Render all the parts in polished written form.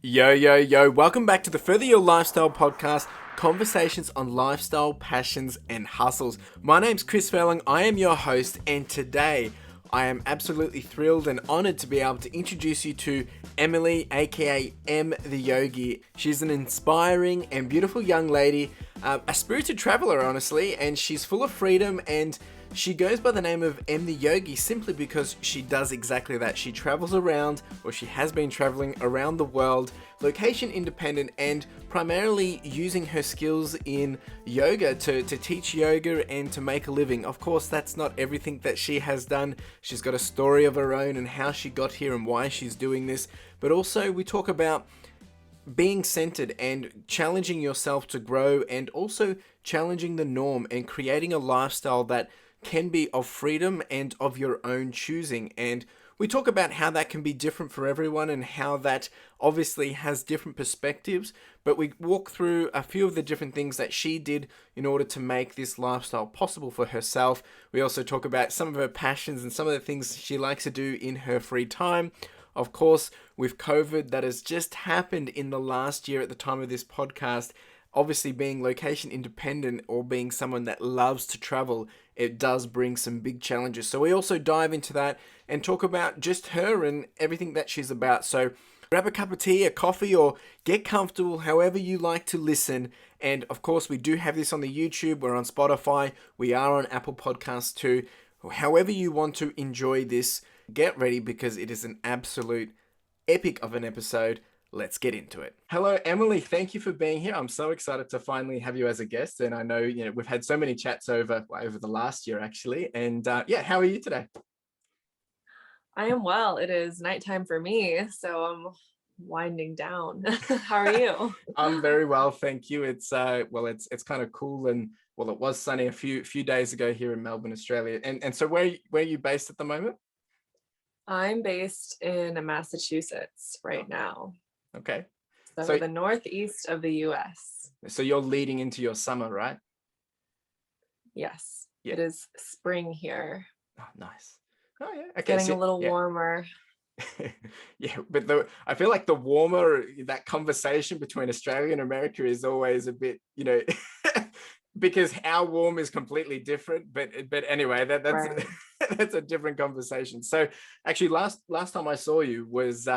Yo, yo, yo, welcome back to the Further Your Lifestyle podcast, conversations on lifestyle, passions, and hustles. My name's Chris Furlong, I am your host, and today I am absolutely thrilled and honored to be able to introduce you to Emily, aka Em the Yogi. She's an inspiring and beautiful young lady, a spirited traveler, honestly, and she's full of freedom, and she goes by the name of Em the Yogi simply because she does exactly that. She travels around, or she has been traveling around the world, location independent, and primarily using her skills in yoga to teach yoga and to make a living. Of course, that's not everything that she has done. She's got a story of her own and how she got here and why she's doing this. But also we talk about being centered and challenging yourself to grow, and also challenging the norm and creating a lifestyle that can be of freedom and of your own choosing. And we talk about how that can be different for everyone and how that obviously has different perspectives, but we walk through a few of the different things that she did in order to make this lifestyle possible for herself. We also talk about some of her passions and some of the things she likes to do in her free time. Of course, with COVID that has just happened in the last year at the time of this podcast, obviously being location independent or being someone that loves to travel, it does bring some big challenges. So we also dive into that and talk about just her and everything that she's about. So grab a cup of tea, a coffee, or get comfortable however you like to listen. And of course, we do have this on the YouTube, we're on Spotify, we are on Apple Podcasts too. However you want to enjoy this, get ready because it is an absolute epic of an episode. Let's get into it. Hello, Emily. Thank you for being here. I'm so excited to finally have you as a guest. And I know, we've had so many chats over the last year, actually. And how are you today? I am well. It is nighttime for me, so I'm winding down. How are you? I'm very well, thank you. It's kind of cool, and it was sunny a few days ago here in Melbourne, Australia. And so where are you based at the moment? I'm based in Massachusetts right now, Okay. so So the northeast of the US. so you're leading into your summer, right? Yes, Yeah. it is spring here. Oh, nice. Oh yeah. Okay. Getting So a little yeah. warmer. Yeah, but I feel like the warmer that conversation between Australia and America is always a bit, because our warm is completely different. But anyway, that's Right. that's a different conversation. So actually, last time I saw you was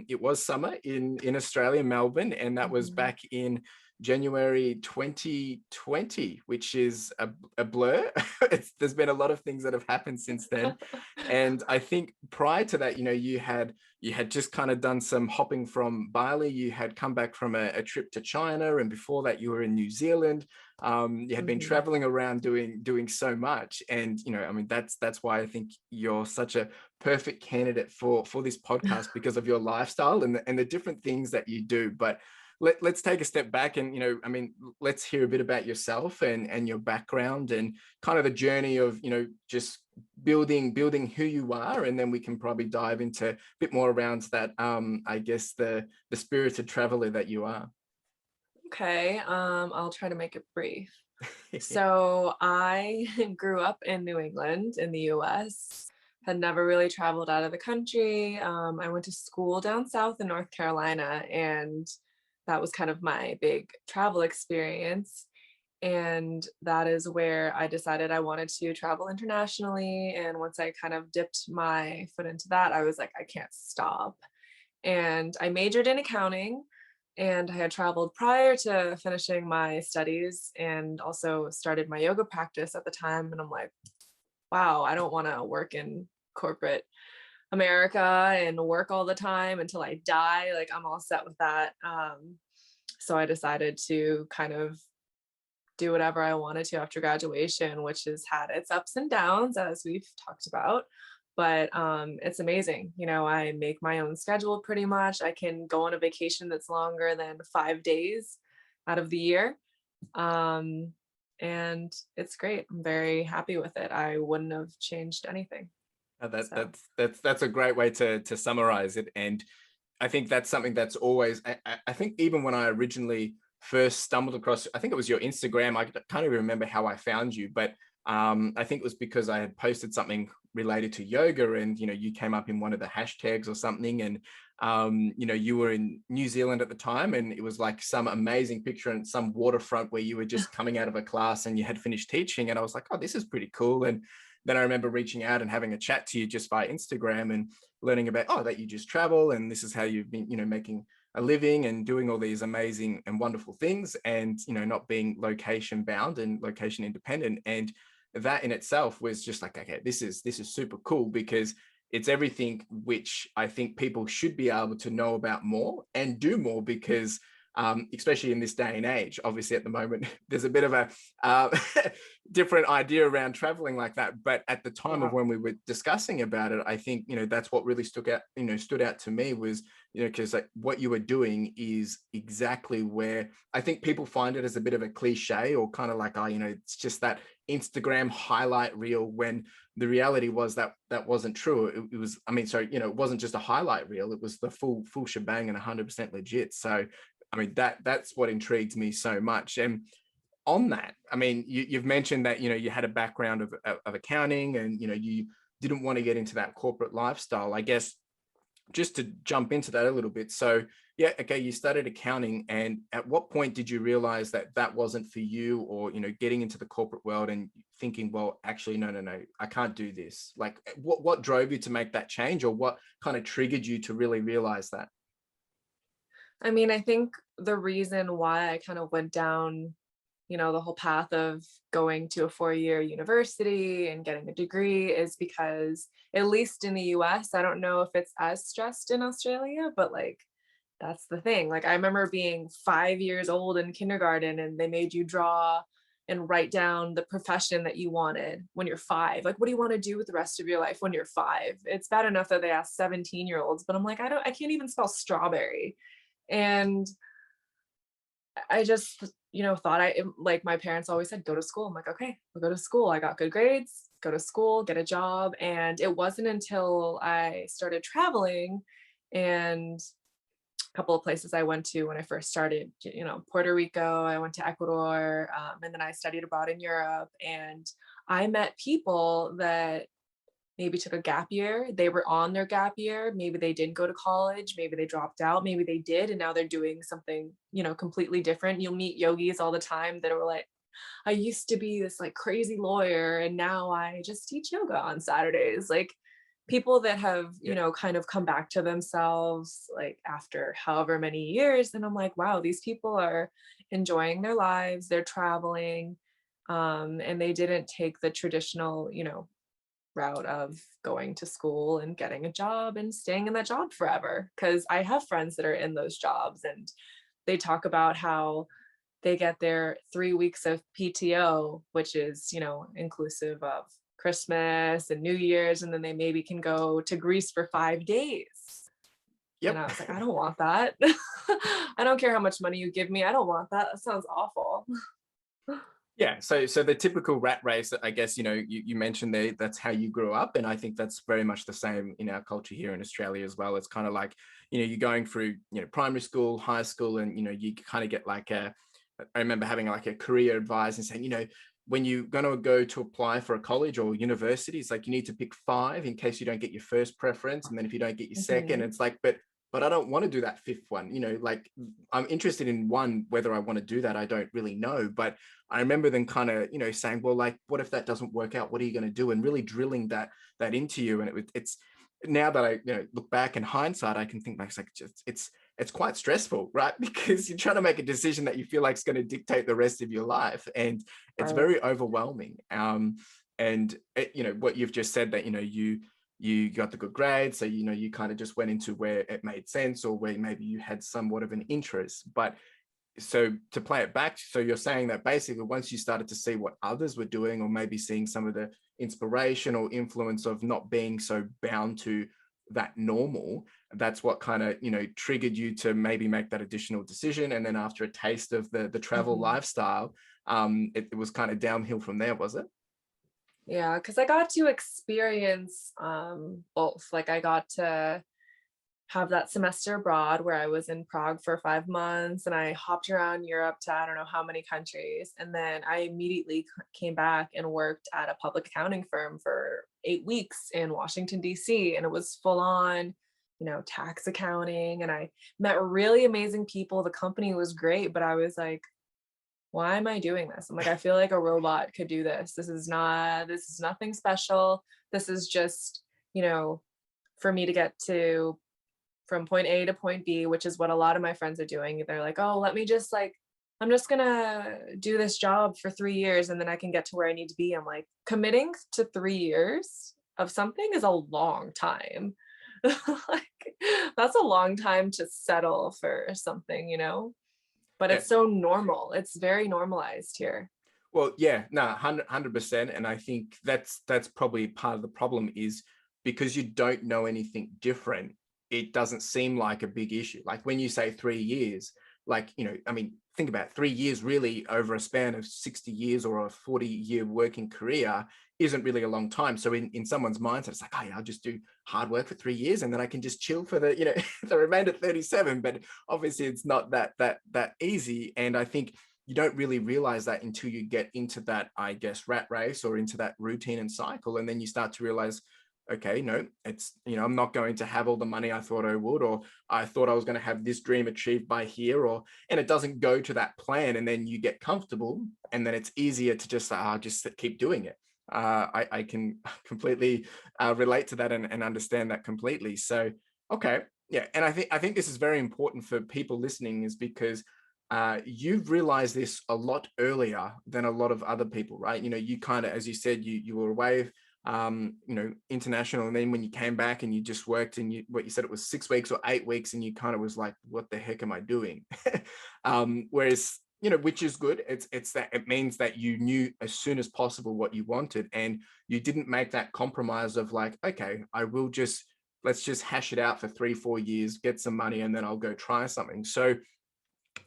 it was summer in Australia, Melbourne, and that was Mhm. back in January 2020, which is a blur. There's been a lot of things that have happened since then. And I think prior to that, you had just kind of done some hopping from Bali. You had come back from a trip to China, and before that, you were in New Zealand. You had been Mhm. traveling around doing so much, and that's why I think you're such a perfect candidate for this podcast because of your lifestyle and the different things that you do. But let's take a step back and let's hear a bit about yourself and your background and kind of the journey of just building who you are, and then we can probably dive into a bit more around that I guess the spirited traveler that you are. Okay, I'll try to make it brief. So I grew up in New England in the US, had never really traveled out of the country. I went to school down south in North Carolina, and that was kind of my big travel experience. And that is where I decided I wanted to travel internationally. And once I kind of dipped my foot into that, I was like, I can't stop. And I majored in accounting, and I had traveled prior to finishing my studies and also started my yoga practice at the time. And I'm like, wow, I don't want to work in corporate America and work all the time until I die. Like, I'm all set with that. So I decided to kind of do whatever I wanted to after graduation, which has had its ups and downs, as we've talked about. But it's amazing. I make my own schedule pretty much. I can go on a vacation that's longer than 5 days out of the year. Um, and it's great. I'm very happy with it. I wouldn't have changed anything. That So, that's a great way to summarize it. And I think that's something that's always, I think even when I originally first stumbled across, I think it was your Instagram. I can't even remember how I found you, but I think it was because I had posted something related to yoga, and you came up in one of the hashtags or something, and you were in New Zealand at the time, and it was like some amazing picture on some waterfront where you were just coming out of a class and you had finished teaching, and I was like, oh, this is pretty cool. And then I remember reaching out and having a chat to you just via Instagram and learning about, oh, that you just travel and this is how you've been, making a living and doing all these amazing and wonderful things, and not being location bound and location independent. And that in itself was just like, okay, this is super cool, because it's everything which I think people should be able to know about more and do more, because especially in this day and age, obviously at the moment, there's a bit of a different idea around traveling like that. But at the time of when we were discussing about it, I think, that's what really stood out to me was, because like what you were doing is exactly where I think people find it as a bit of a cliche, or kind of like, oh, it's just that Instagram highlight reel, when the reality was that wasn't true. It was, I mean, so, it wasn't just a highlight reel, it was the full shebang and 100% legit. So, I mean, that's what intrigues me so much. And on that, I mean, you've mentioned that, you had a background of accounting, and, you didn't want to get into that corporate lifestyle. I guess just to jump into that a little bit. So yeah, okay, you studied accounting, and at what point did you realize that that wasn't for you, or, getting into the corporate world and thinking, well, actually, no, I can't do this? Like, what drove you to make that change, or what kind of triggered you to really realize that? I mean, I think the reason why I kind of went down, the whole path of going to a 4-year university and getting a degree is because, at least in the US, I don't know if it's as stressed in Australia, but like, that's the thing. Like, I remember being 5 years old in kindergarten and they made you draw and write down the profession that you wanted when you're 5. Like, what do you want to do with the rest of your life when you're 5? It's bad enough that they ask 17-year-olds, but I'm like, I can't even spell strawberry. And I just, thought like my parents always said, go to school. I'm like, okay, I'll go to school. I got good grades, go to school, get a job. And it wasn't until I started traveling, and a couple of places I went to when I first started, Puerto Rico, I went to Ecuador, and then I studied abroad in Europe. And I met people that maybe took a gap year. They were on their gap year. Maybe they didn't go to college. Maybe they dropped out. Maybe they did. And now they're doing something, completely different. You'll meet yogis all the time that are like, I used to be this like crazy lawyer, and now I just teach yoga on Saturdays. Like, people that have, kind of come back to themselves like after however many years. And I'm like, wow, these people are enjoying their lives. They're traveling. And they didn't take the traditional, route of going to school and getting a job and staying in that job forever. Because I have friends that are in those jobs, and they talk about how they get their 3 weeks of PTO, which is, inclusive of Christmas and New Year's, and then they maybe can go to Greece for 5 days. And I Yep. was like, I don't want that. I don't care how much money you give me. I don't want that. That sounds awful. Yeah, so the typical rat race, I guess, you mentioned there, that's how you grew up, and I think that's very much the same in our culture here in Australia as well. It's kind of like, you're going through, primary school, high school, and you kind of get like I remember having like a career advisor and saying, when you're going to go to apply for a college or university, it's like you need to pick 5 in case you don't get your first preference, and then if you don't get your second, Mhm. it's like, but I don't want to do that 5th one. Like, I'm interested in one. Whether I want to do that, I don't really know. But I remember them kind of, saying, well, like, what if that doesn't work out? What are you going to do? And really drilling that into you. And it's now that I, look back in hindsight, I can think back, it's like, it's quite stressful, right? Because you're trying to make a decision that you feel like is going to dictate the rest of your life, and it's Right. very overwhelming. And what you've just said, that you got the good grades, so you kind of just went into where it made sense, or where maybe you had somewhat of an interest. But so to play it back, so you're saying that basically once you started to see what others were doing, or maybe seeing some of the inspiration or influence of not being so bound to that normal, that's what kind of triggered you to maybe make that additional decision. And then after a taste of the travel Mhm. lifestyle, it was kind of downhill from there, was it? Yeah, because I got to experience both. Like, I got to have that semester abroad where I was in Prague for 5 months, and I hopped around Europe to I don't know how many countries. And then I immediately came back and worked at a public accounting firm for 8 weeks in Washington, DC, and it was full on, tax accounting. And I met really amazing people. The company was great, but I was like, why am I doing this? I'm like, I feel like a robot could do this. This is nothing special. This is just, you know, for me to get to from point A to point B, which is what a lot of my friends are doing. They're like, oh, I'm just gonna do this job for 3 years and then I can get to where I need to be. I'm like, committing to 3 years of something is a long time. Like, that's a long time to settle for something, but Yeah. it's so normal. It's very normalized here. Well, yeah, no, 100%. And I think that's probably part of the problem is because you don't know anything different, it doesn't seem like a big issue. Like when you say 3 years, like, I mean, think about it, 3 years really over a span of 60 years or a 40-year working career isn't really a long time. So in someone's mindset, it's like, oh yeah, I'll just do hard work for 3 years and then I can just chill for the, the remainder 37. But obviously it's not that easy. And I think you don't really realize that until you get into that, I guess, rat race or into that routine and cycle. And then you start to realize, okay, no, it's, I'm not going to have all the money I thought I would, or I thought I was going to have this dream achieved by here, and it doesn't go to that plan. And then you get comfortable and then it's easier to just keep doing it. I can completely relate to that and understand that completely. So, okay. Yeah. And I think this is very important for people listening is because you've realized this a lot earlier than a lot of other people, right? You kind of, as you said, you were away, international. And then when you came back and you just worked and what you said, it was 6 weeks or 8 weeks and you kind of was like, what the heck am I doing? Whereas, which is good. It's that it means that you knew as soon as possible what you wanted and you didn't make that compromise of like, okay, let's just hash it out for 3-4 years, get some money, and then I'll go try something. So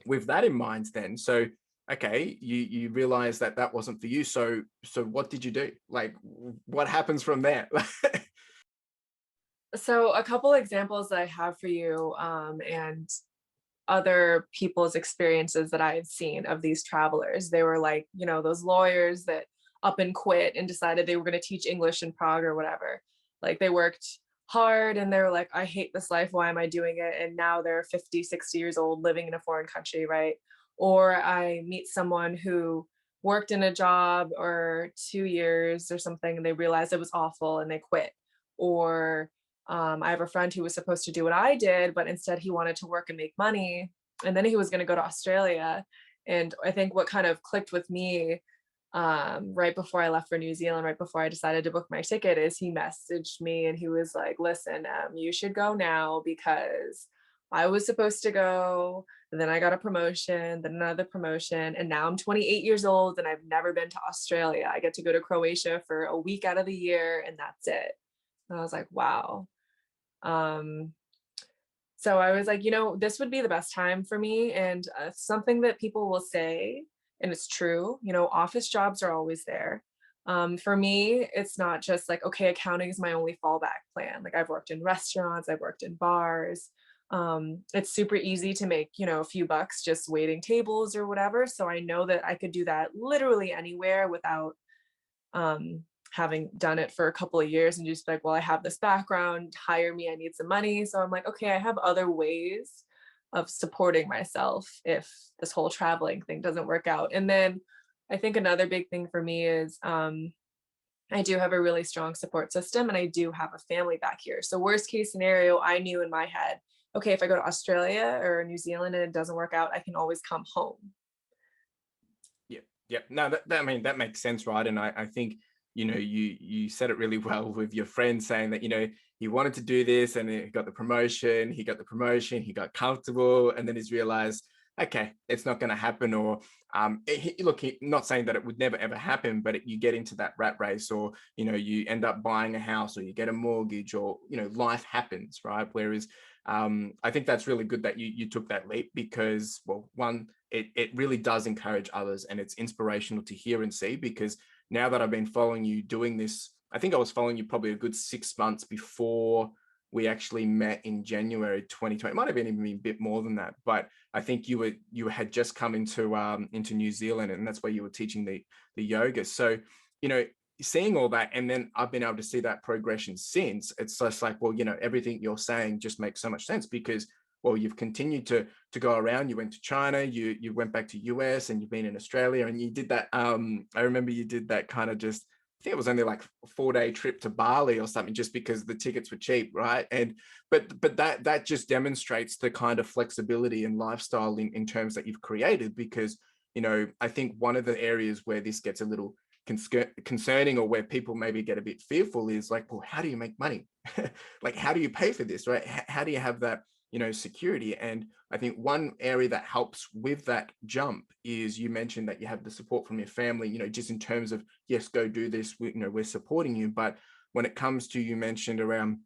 with that in mind then, so okay, you realize that wasn't for you, so what did you do? Like, what happens from there? So a couple examples that I have for you, and other people's experiences that I've seen of these travelers. They were like, those lawyers that up and quit and decided they were going to teach English in Prague or whatever. Like they worked hard and they were like, I hate this life. Why am I doing it? And now they're 50, 60 years old living in a foreign country, right? Or I meet someone who worked in a job or 2 years or something and they realized it was awful and they quit. Or I have a friend who was supposed to do what I did, but instead he wanted to work and make money. And then he was going to go to Australia. And I think what kind of clicked with me right before I left for New Zealand, right before I decided to book my ticket, is he messaged me and he was like, listen, you should go now because I was supposed to go. And then I got a promotion, then another promotion. And now I'm 28 years old and I've never been to Australia. I get to go to Croatia for a week out of the year and that's it. And I was like, wow. So I was like, this would be the best time for me. And something that people will say, and it's true, office jobs are always there. For me, it's not just like, okay, accounting is my only fallback plan. Like I've worked in restaurants, I've worked in bars. It's super easy to make, a few bucks just waiting tables or whatever. So I know that I could do that literally anywhere without having done it for a couple of years and just like, well, I have this background, hire me, I need some money. So I'm like, okay, I have other ways of supporting myself if this whole traveling thing doesn't work out. And then I think another big thing for me is I do have a really strong support system and I do have a family back here. So worst case scenario, I knew in my head, okay, if I go to Australia or New Zealand and it doesn't work out, I can always come home. Yeah, yeah. No, I mean, that makes sense, right? And I think, you said it really well with your friend saying that, he wanted to do this and he got the promotion, he got comfortable, and then he's realized, okay, it's not going to happen. Or look, not saying that it would never ever happen, but you get into that rat race, or you end up buying a house, or you get a mortgage, or life happens, right? Whereas I think that's really good that you took that leap because, well, one, it really does encourage others, and it's inspirational to hear and see. Because now that I've been following you doing this, I think I was following you probably a good 6 months before we actually met in January 2020. It might have been even a bit more than that, but I think you had just come into New Zealand, and that's where you were teaching the yoga. So seeing all that, and then I've been able to see that progression since. It's just like, well, everything you're saying just makes so much sense because, well, you've continued to go around. You went to China, you went back to US, and you've been in Australia, and you did that. I remember you did that kind of just. I think it was only like a 4-day trip to Bali or something, just because the tickets were cheap, right? And but that just demonstrates the kind of flexibility and lifestyle in terms that you've created. Because I think one of the areas where this gets a little concerning, or where people maybe get a bit fearful, is like, well, how do you make money? Like, how do you pay for this, right? How do you have that security? And I think one area that helps with that jump is, you mentioned that you have the support from your family, just in terms of, yes, go do this, we're supporting you. But when it comes to, you mentioned around,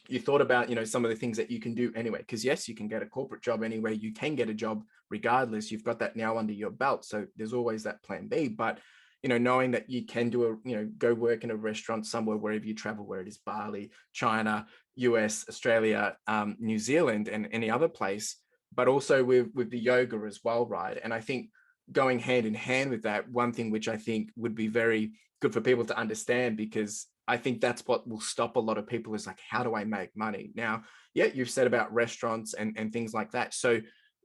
you thought about some of the things that you can do anyway, because yes, you can get a corporate job anyway, you can get a job regardless, you've got that now under your belt, so there's always that plan B. But knowing that you can do go work in a restaurant somewhere, wherever you travel, where it is, Bali, China, US, Australia, New Zealand, and any other place, but also with the yoga as well, right? And I think going hand in hand with that, one thing which I think would be very good for people to understand, because I think that's what will stop a lot of people, is like, how do I make money? Now, yeah, you've said about restaurants and things like that. So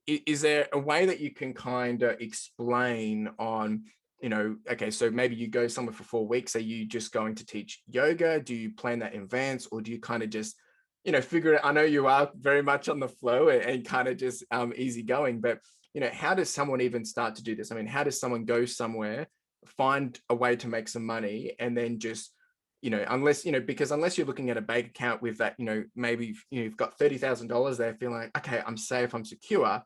is there a way that you can kind of explain on, okay, so maybe you go somewhere for 4 weeks. Are you just going to teach yoga? Do you plan that in advance, or do you kind of just, figure it? I know you are very much on the flow and kind of just easy going, but, how does someone even start to do this? I mean, how does someone go somewhere, find a way to make some money, and then just, unless, because unless you're looking at a bank account with that, maybe you've got $30,000 there, feeling like, okay, I'm safe, I'm secure.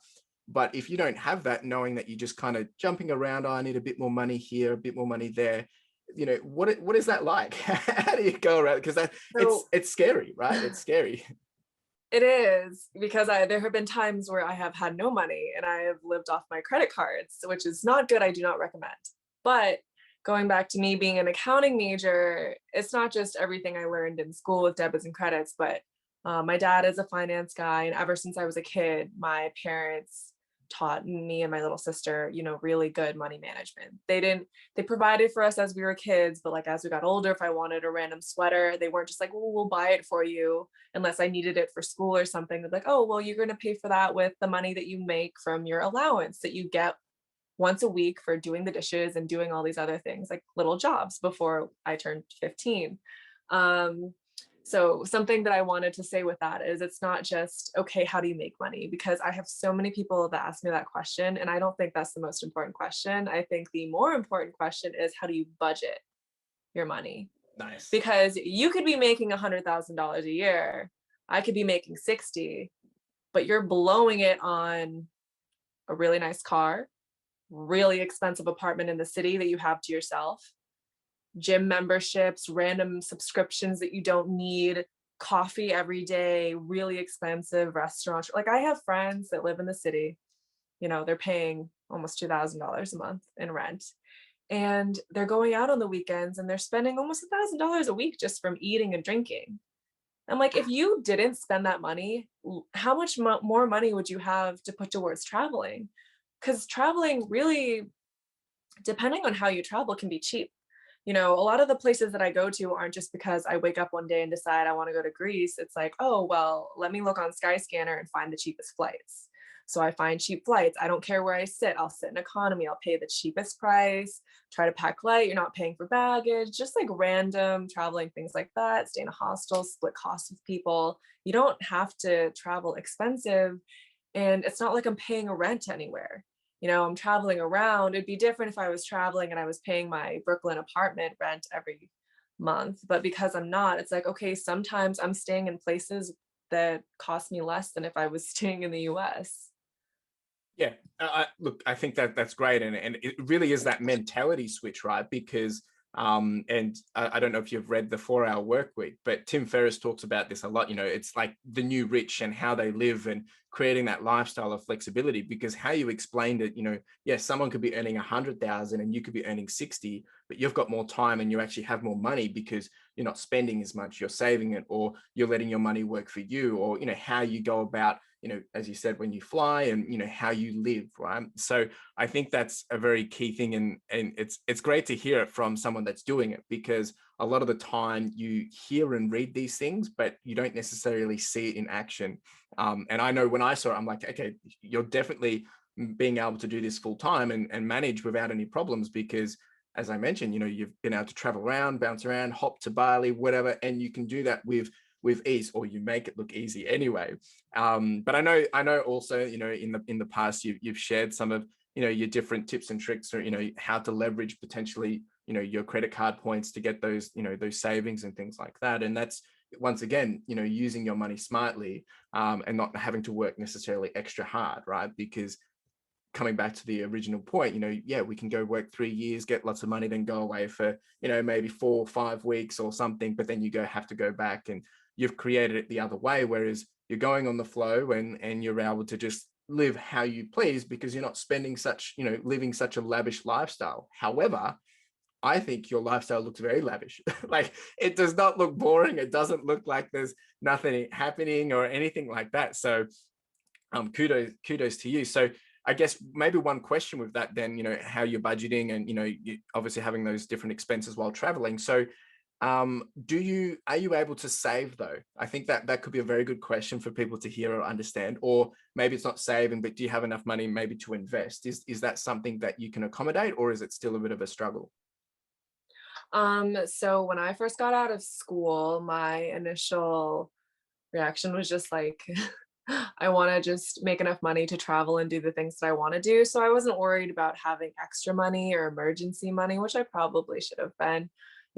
But if you don't have that, knowing that you're just kind of jumping around, oh, I need a bit more money here, a bit more money there, what is that like? How do you go around? Because it's scary, right? It's scary. It is, because there have been times where I have had no money and I have lived off my credit cards, which is not good. I do not recommend. But going back to me being an accounting major, it's not just everything I learned in school with debits and credits, but my dad is a finance guy, and ever since I was a kid, my parents taught me and my little sister, really good money management. They provided for us as we were kids, but like as we got older, if I wanted a random sweater, they weren't just like, well, we'll buy it for you unless I needed it for school or something. They're like, oh, well, you're going to pay for that with the money that you make from your allowance that you get once a week for doing the dishes and doing all these other things, like little jobs, before I turned 15. So something that I wanted to say with that is, it's not just, okay, how do you make money? Because I have so many people that ask me that question, and I don't think that's the most important question. I think the more important question is, how do you budget your money? Nice. Because you could be making $100,000 a year, I could be making 60, but you're blowing it on a really nice car, really expensive apartment in the city that you have to yourself, gym memberships, random subscriptions that you don't need, coffee every day, really expensive restaurants. Like, I have friends that live in the city, they're paying almost $2,000 a month in rent, and they're going out on the weekends and they're spending almost $1,000 a week just from eating and drinking. I'm like, if you didn't spend that money, how much more money would you have to put towards traveling? Because traveling, really, depending on how you travel, can be cheap. A lot of the places that I go to aren't just because I wake up one day and decide I want to go to Greece. It's like, oh, well, let me look on Skyscanner and find the cheapest flights. So I find cheap flights. I don't care where I sit. I'll sit in economy. I'll pay the cheapest price, try to pack light. You're not paying for baggage, just like random traveling things like that. Stay in a hostel, split costs with people. You don't have to travel expensive. And it's not like I'm paying a rent anywhere. I'm traveling around. It'd be different if I was traveling and I was paying my Brooklyn apartment rent every month. But because I'm not, it's like, okay, sometimes I'm staying in places that cost me less than if I was staying in the US. Yeah, look, I think that's great, and it really is that mentality switch, right? Because and I don't know if you've read the 4 Hour Work Week, but Tim Ferriss talks about this a lot. It's like the new rich and how they live, and creating that lifestyle of flexibility. Because how you explained it, yes, someone could be earning 100,000 and you could be earning 60, but you've got more time and you actually have more money because you're not spending as much, you're saving it, or you're letting your money work for you, or how you go about as you said, when you fly, and how you live, right? So I think that's a very key thing, and it's great to hear it from someone that's doing it, because a lot of the time you hear and read these things, but you don't necessarily see it in action. And I know when I saw it, I'm like, okay, you're definitely being able to do this full time and manage without any problems, because as I mentioned, you've been able to travel around, bounce around, hop to Bali, whatever, and you can do that with ease, or you make it look easy anyway. But I know also, in the past, you've shared some of, your different tips and tricks, or, how to leverage potentially, your credit card points to get those, those savings and things like that. And that's, once again, using your money smartly, and not having to work necessarily extra hard, right? Because coming back to the original point, yeah, we can go work 3 years, get lots of money, then go away for, maybe 4 or 5 weeks or something, but then you have to go back, and you've created it the other way. Whereas you're going on the flow, and you're able to just live how you please, because you're not spending such, living such a lavish lifestyle. However, I think your lifestyle looks very lavish. Like, it does not look boring. It doesn't look like there's nothing happening or anything like that. So kudos to you. So I guess maybe one question with that then, how you're budgeting, and, you obviously having those different expenses while traveling. So are you able to save though? I think that could be a very good question for people to hear or understand. Or maybe it's not saving, but do you have enough money maybe to invest? Is that something that you can accommodate, or is it still a bit of a struggle? So when I first got out of school, my initial reaction was just like, I want to just make enough money to travel and do the things that I want to do. So I wasn't worried about having extra money or emergency money, which I probably should have been.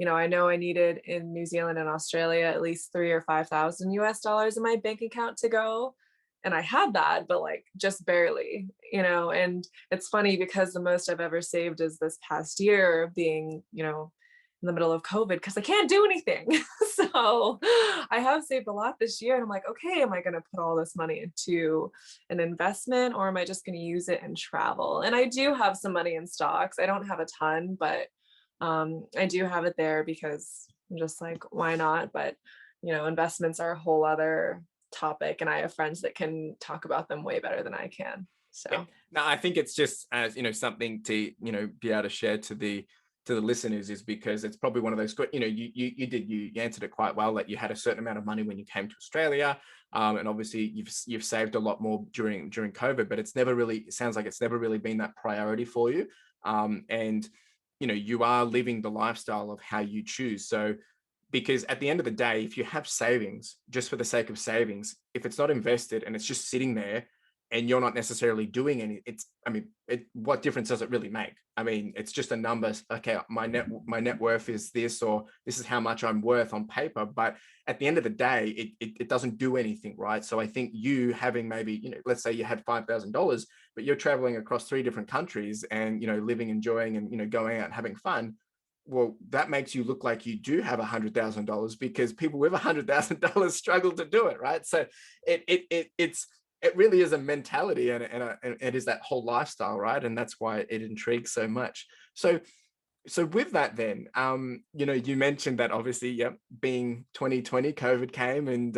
I know I needed in New Zealand and Australia at least 3 or 5,000 US dollars in my bank account to go. And I had that, but like just barely, and it's funny because the most I've ever saved is this past year, being, in the middle of COVID, because I can't do anything. So I have saved a lot this year, and I'm like, okay, am I going to put all this money into an investment, or am I just going to use it and travel? And I do have some money in stocks. I don't have a ton, but I do have it there because I'm just like, why not? But investments are a whole other topic, and I have friends that can talk about them way better than I can. So Yeah. No, I think it's just as something to be able to share to the listeners, is because it's probably one of those good, you answered it quite well, that you had a certain amount of money when you came to Australia, and obviously you've saved a lot more during COVID, but it sounds like it's never really been that priority for you, and you are living the lifestyle of how you choose. So, because at the end of the day, if you have savings just for the sake of savings, if it's not invested and it's just sitting there, and you're not necessarily doing any, what difference does it really make? I mean, it's just a number. Okay, my net worth is this, or this is how much I'm worth on paper. But at the end of the day, it doesn't do anything, right? So I think you having maybe, let's say you had $5,000, but you're traveling across 3 different countries, and, living, enjoying, and, going out and having fun. Well, that makes you look like you do have $100,000, because people with $100,000 struggle to do it, right? So it really is a mentality, and it is that whole lifestyle, right? And that's why it intrigues so much. So with that, then, you mentioned that obviously, yep, being 2020, COVID came, and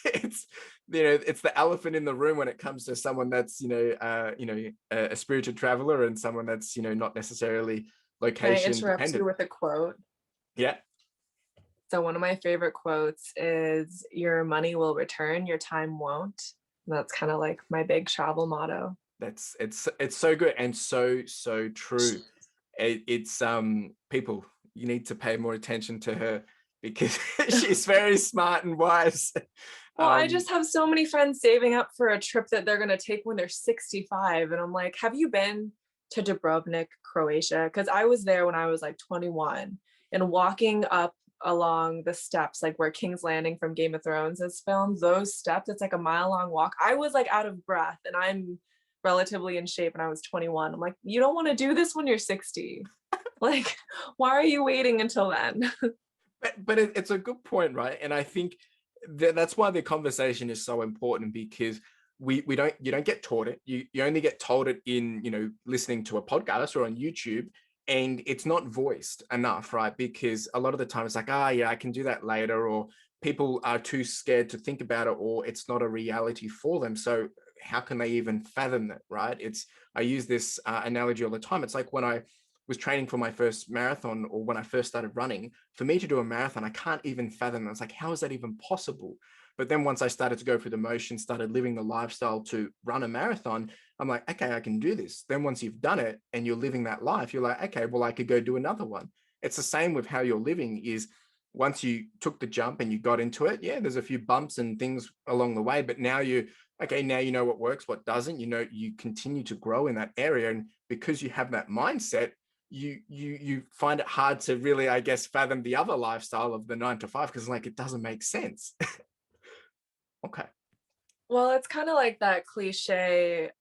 it's it's the elephant in the room when it comes to someone that's a spiritual traveler, and someone that's not necessarily can I location interrupt you dependent. with a quote? Yeah, So one of my favorite quotes is, your money will return, your time won't. And that's kind of like my big travel motto. it's so good, and so true. It's people, you need to pay more attention to her, because she's very smart and wise. Well, I um just have so many friends saving up for a trip that they're going to take when they're 65. And I'm like, have you been to Dubrovnik, Croatia? Because I was there when I was like 21, and walking up along the steps, like where King's Landing from Game of Thrones is filmed, those steps, it's like a mile-long walk. I was like out of breath, and I'm relatively in shape, and I was 21. I'm like, you don't want to do this when you're 60. Like, why are you waiting until then? but it's a good point, right? And I think that's why the conversation is so important, because you don't get taught it. You only get told it in listening to a podcast or on YouTube, and it's not voiced enough, right? Because a lot of the time it's like, yeah, I can do that later, or people are too scared to think about it, or it's not a reality for them. So how can they even fathom that, right? I use this analogy all the time. It's like when I was training for my first marathon, or when I first started running, for me to do a marathon, I can't even fathom. It's like, how is that even possible? But then once I started to go through the motion, started living the lifestyle to run a marathon, I'm like, okay, I can do this. Then once you've done it and you're living that life, you're like, okay, well, I could go do another one. It's the same with how you're living. Is once you took the jump and you got into it, yeah, there's a few bumps and things along the way, but now now you know what works, what doesn't. You continue to grow in that area, and because you have that mindset, you find it hard to really, I guess, fathom the other lifestyle of the 9 to 5, because like it doesn't make sense. Okay. Well, it's kind of like that cliche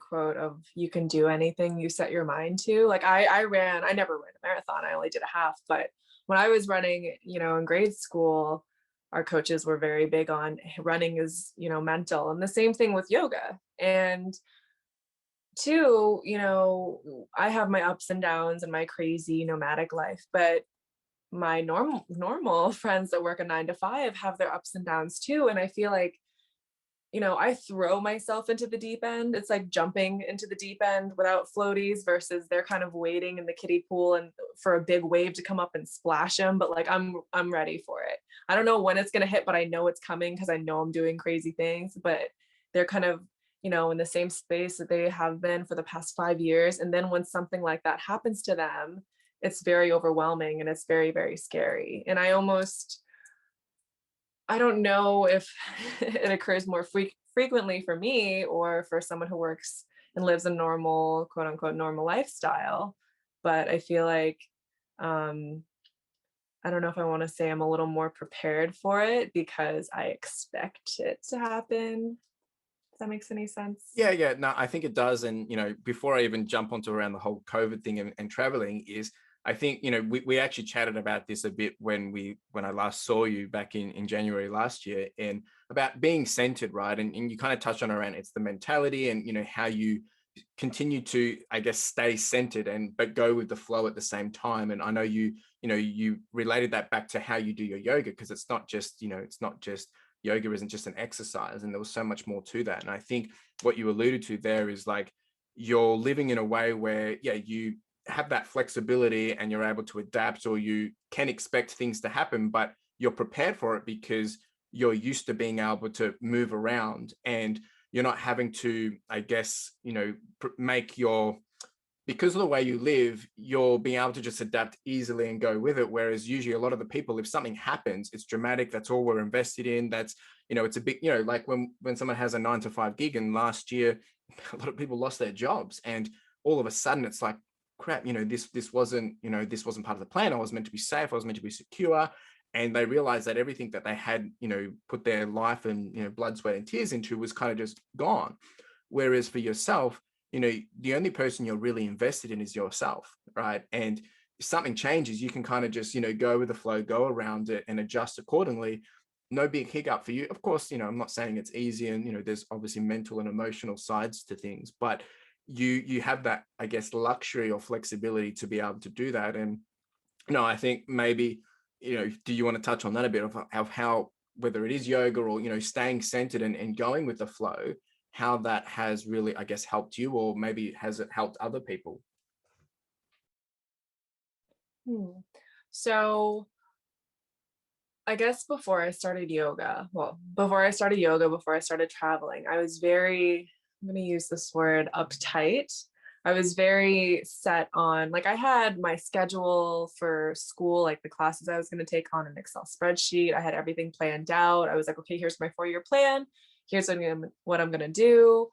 quote of you can do anything you set your mind to. Like I never ran a marathon. I only did a half, but when I was running, in grade school, our coaches were very big on running is, mental, and the same thing with yoga. And two, I have my ups and downs and my crazy nomadic life, but my normal friends that work a 9 to 5 have their ups and downs too. And I feel like, I throw myself into the deep end. It's like jumping into the deep end without floaties, versus they're kind of waiting in the kiddie pool and for a big wave to come up and splash them. But like, I'm ready for it. I don't know when it's going to hit, but I know it's coming because I know I'm doing crazy things. But they're kind of, in the same space that they have been for the past 5 years. And then when something like that happens to them, it's very overwhelming and it's very, very scary. And I don't know if it occurs more frequently for me or for someone who works and lives a normal, quote unquote, normal lifestyle. But I feel like, I don't know if I want to say I'm a little more prepared for it because I expect it to happen. If that makes any sense? Yeah, no, I think it does. And before I even jump onto around the whole COVID thing and traveling, is I think we actually chatted about this a bit when I last saw you back in January last year, and about being centered, right? And you kind of touched on around it's the mentality, and how you continue to, I guess, stay centered but go with the flow at the same time. And I know you related that back to how you do your yoga, because it's not just yoga isn't just an exercise, and there was so much more to that. And I think what you alluded to there is like, you're living in a way where, yeah, you have that flexibility and you're able to adapt, or you can expect things to happen, but you're prepared for it because you're used to being able to move around, and you're not having to, I guess, make because of the way you live, you're being able to just adapt easily and go with it. Whereas usually a lot of the people, if something happens, it's dramatic. That's all we're invested in. That's, it's a big, like when someone has a 9 to 5 gig, and last year, a lot of people lost their jobs, and all of a sudden it's like, crap, this wasn't part of the plan. I was meant to be safe. I was meant to be secure. And they realized that everything that they had, put their life and, blood, sweat and tears into was kind of just gone. Whereas for yourself, the only person you're really invested in is yourself, right? And if something changes, you can kind of just, go with the flow, go around it and adjust accordingly. No big hiccup for you. Of course, I'm not saying it's easy, and, there's obviously mental and emotional sides to things, but you have that, I guess, luxury or flexibility to be able to do that. And, I think maybe, do you want to touch on that a bit of how, whether it is yoga or, staying centered and going with the flow, how that has really, I guess, helped you, or maybe has it helped other people? So I guess before I started yoga, before I started traveling, I was very, I'm going to use this word, uptight. I was very set on, like, I had my schedule for school, like the classes I was going to take on an Excel spreadsheet. I had everything planned out. I was like, okay, here's my 4-year plan. Here's what I'm going to do.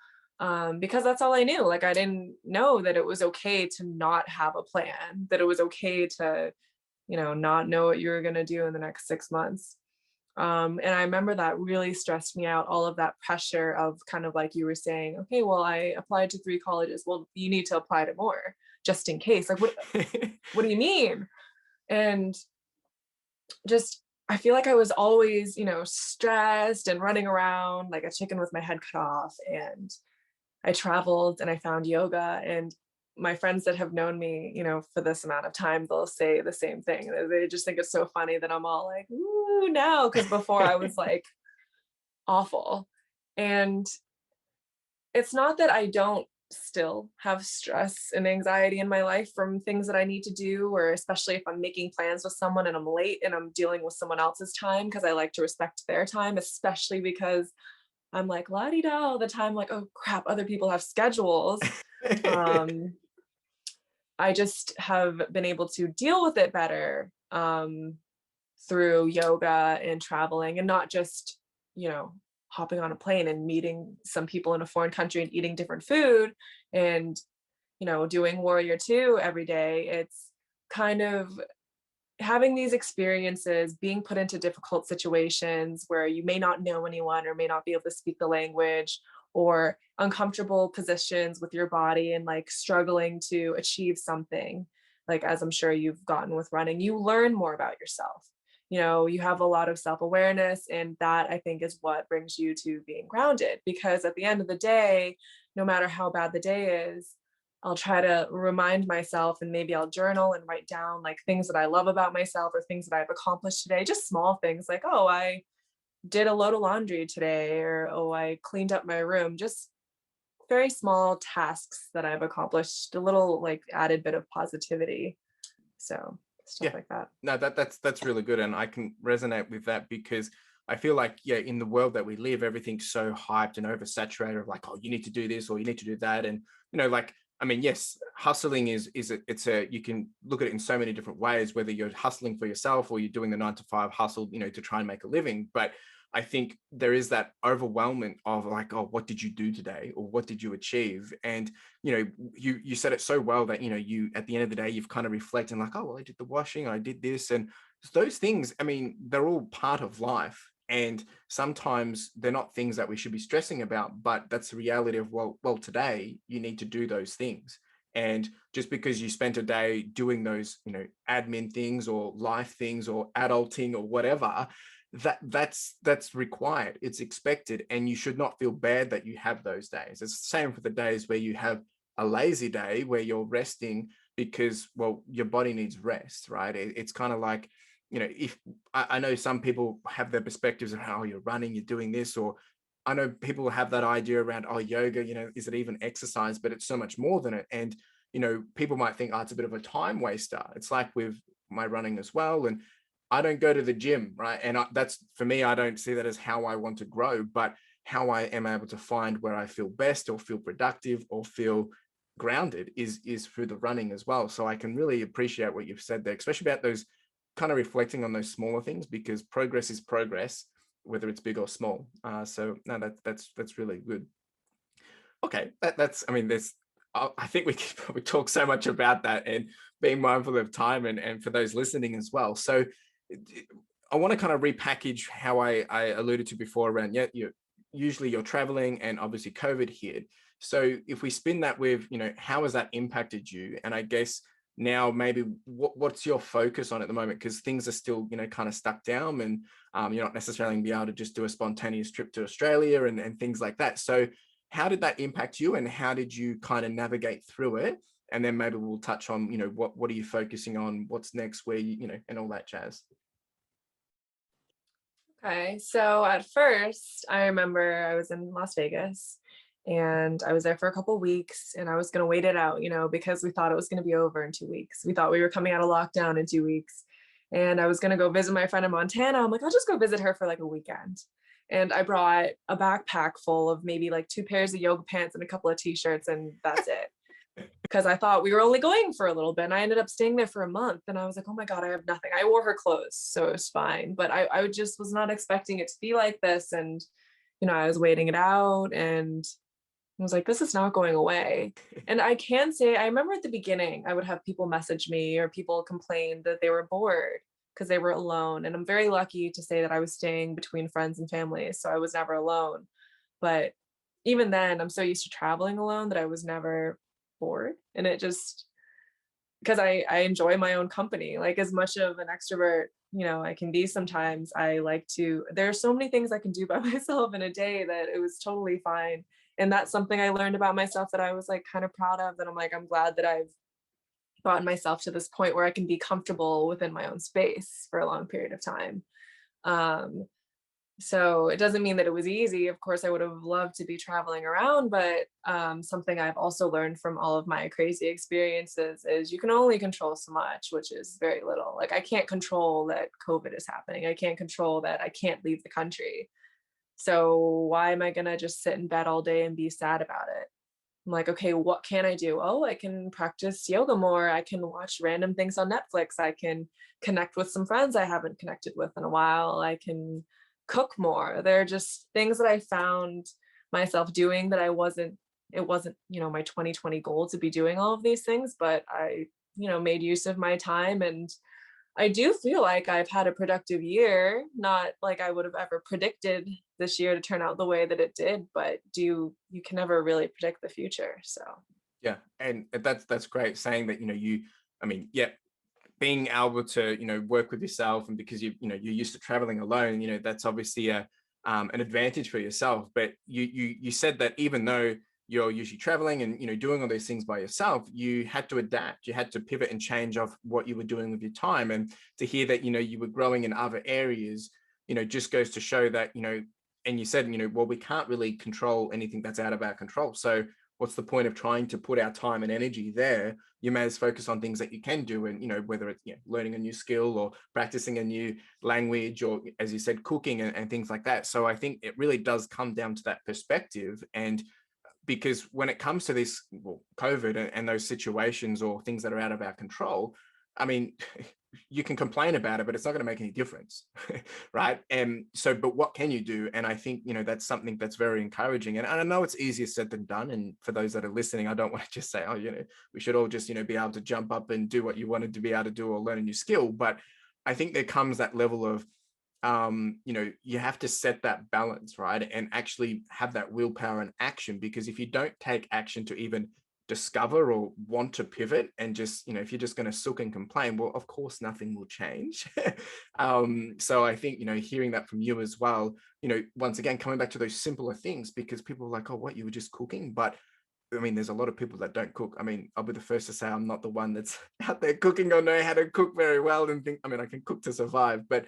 Because that's all I knew. Like, I didn't know that it was okay to not have a plan, that it was okay to, not know what you were going to do in the next 6 months. And I remember that really stressed me out, all of that pressure of kind of like you were saying, okay, well, I applied to 3 colleges. Well, you need to apply to more just in case. Like, what do you mean? And just, I feel like I was always, stressed and running around like a chicken with my head cut off. And I traveled and I found yoga, and my friends that have known me, for this amount of time, they'll say the same thing. They just think it's so funny that I'm all like, ooh, woo now, because before I was like awful. And it's not that I don't still have stress and anxiety in my life from things that I need to do, or especially if I'm making plans with someone and I'm late and I'm dealing with someone else's time, because I like to respect their time, especially because I'm like la di da all the time, like, oh crap, other people have schedules. Um, I just have been able to deal with it better through yoga and traveling, and not just, you know, hopping on a plane and meeting some people in a foreign country and eating different food and, you know, doing warrior two every day. It's kind of having these experiences, being put into difficult situations where you may not know anyone or may not be able to speak the language, or uncomfortable positions with your body and like struggling to achieve something. Like, as I'm sure you've gotten with running, you learn more about yourself. You know, you have a lot of self-awareness, and that I think is what brings you to being grounded, because at the end of the day, no matter how bad the day is, I'll try to remind myself, and maybe I'll journal and write down like things that I love about myself or things that I've accomplished today, just small things like, oh, I did a load of laundry today, or oh, I cleaned up my room. Just very small tasks that I've accomplished, a little like added bit of positivity. So stuff Yeah. like that. No, that's really good, and I can resonate with that because I feel like, yeah, in the world that we live, everything's so hyped and oversaturated of like, oh, you need to do this or you need to do that, and like, I mean, yes, hustling it's a, you can look at it in so many different ways, whether you're hustling for yourself or you're doing the 9 to 5 hustle, to try and make a living. But I think there is that overwhelming of like, oh, what did you do today, or what did you achieve? And you said it so well that you, at the end of the day, you've kind of reflected like, oh well, I did the washing, I did this, and those things, I mean, they're all part of life, and sometimes they're not things that we should be stressing about, but that's the reality of, well, today you need to do those things. And just because you spent a day doing those admin things or life things or adulting or whatever, that's required, it's expected, and you should not feel bad that you have those days. It's the same for the days where you have a lazy day where you're resting because, well, your body needs rest, right? It's kind of like, if I know some people have their perspectives of how you're running, you're doing this, or I know people have that idea around, oh, yoga, is it even exercise? But it's so much more than it. And people might think, oh, it's a bit of a time waster. It's like with my running as well. And I don't go to the gym, right? And that's, for me, I don't see that as how I want to grow, but how I am able to find where I feel best or feel productive or feel grounded is through the running as well. So I can really appreciate what you've said there, especially about those kind of reflecting on those smaller things, because progress is progress, whether it's big or small. So no, that's really good. Okay, that's, I mean, there's, I think we could probably talk so much about that, and being mindful of time, and for those listening as well. So I want to kind of repackage how I alluded to before around, yeah, you're traveling, and obviously COVID hit. So if we spin that with, how has that impacted you? And I guess now maybe what's your focus on at the moment? Because things are still, kind of stuck down, and you're not necessarily going to be able to just do a spontaneous trip to Australia and things like that. So how did that impact you, and how did you kind of navigate through it? And then maybe we'll touch on, what are you focusing on? What's next? Where and all that jazz. Okay, so at first, I remember I was in Las Vegas and I was there for a couple weeks, and I was going to wait it out, because we thought it was going to be over in 2 weeks. We thought we were coming out of lockdown in 2 weeks, and I was going to go visit my friend in Montana. I'm like, I'll just go visit her for like a weekend. And I brought a backpack full of maybe like 2 pairs of yoga pants and a couple of t-shirts, and that's it. Because I thought we were only going for a little bit, and I ended up staying there for a month, and I was like, oh my god, I have nothing. I wore her clothes, so it was fine, but I just was not expecting it to be like this. And I was waiting it out, and I was like, this is not going away. And I can say, I remember at the beginning I would have people message me, or people complain that they were bored because they were alone, and I'm very lucky to say that I was staying between friends and family, so I was never alone. But even then, I'm so used to traveling alone that I was never bored. And it just, because I enjoy my own company, like as much of an extrovert I can be sometimes, I like to, there are so many things I can do by myself in a day that it was totally fine. And that's something I learned about myself that I was like kind of proud of, that I'm like, I'm glad that I've gotten myself to this point where I can be comfortable within my own space for a long period of time. So it doesn't mean that it was easy. Of course, I would have loved to be traveling around, but something I've also learned from all of my crazy experiences is you can only control so much, which is very little. Like I can't control that COVID is happening. I can't control that I can't leave the country. So why am I gonna just sit in bed all day and be sad about it? I'm like, okay, what can I do? Oh, I can practice yoga more. I can watch random things on Netflix. I can connect with some friends I haven't connected with in a while. I can cook more. There are just things that I found myself doing that it wasn't, my 2020 goal to be doing all of these things, but I, made use of my time, and I do feel like I've had a productive year, not like I would have ever predicted this year to turn out the way that it did, but you can never really predict the future. So Yeah, and that's great saying that, I mean, yeah, being able to, work with yourself, and because you're used to traveling alone, that's obviously an advantage for yourself. But you said that even though you're usually traveling and doing all those things by yourself, you had to adapt, you had to pivot and change of what you were doing with your time. And to hear that you were growing in other areas, just goes to show that, and you said, well, we can't really control anything that's out of our control. So what's the point of trying to put our time and energy there? You may as focus on things that you can do, and whether it's learning a new skill or practicing a new language, or as you said, cooking and things like that. So I think it really does come down to that perspective. And because when it comes to this, well, COVID and those situations or things that are out of our control, I mean, you can complain about it, but it's not going to make any difference, right? And so, but what can you do? And I think that's something that's very encouraging. And I know it's easier said than done. And for those that are listening, I don't want to just say, oh, we should all just be able to jump up and do what you wanted to be able to do or learn a new skill. But I think there comes that level of you have to set that balance, right? And actually have that willpower and action, because if you don't take action to even discover or want to pivot, and just if you're just going to sook and complain, well, of course nothing will change. So I think hearing that from you as well, once again coming back to those simpler things, because people are like, oh, what, you were just cooking? But I mean, there's a lot of people that don't cook. I mean, I'll be the first to say I'm not the one that's out there cooking or know how to cook very well and think, I mean, I can cook to survive. But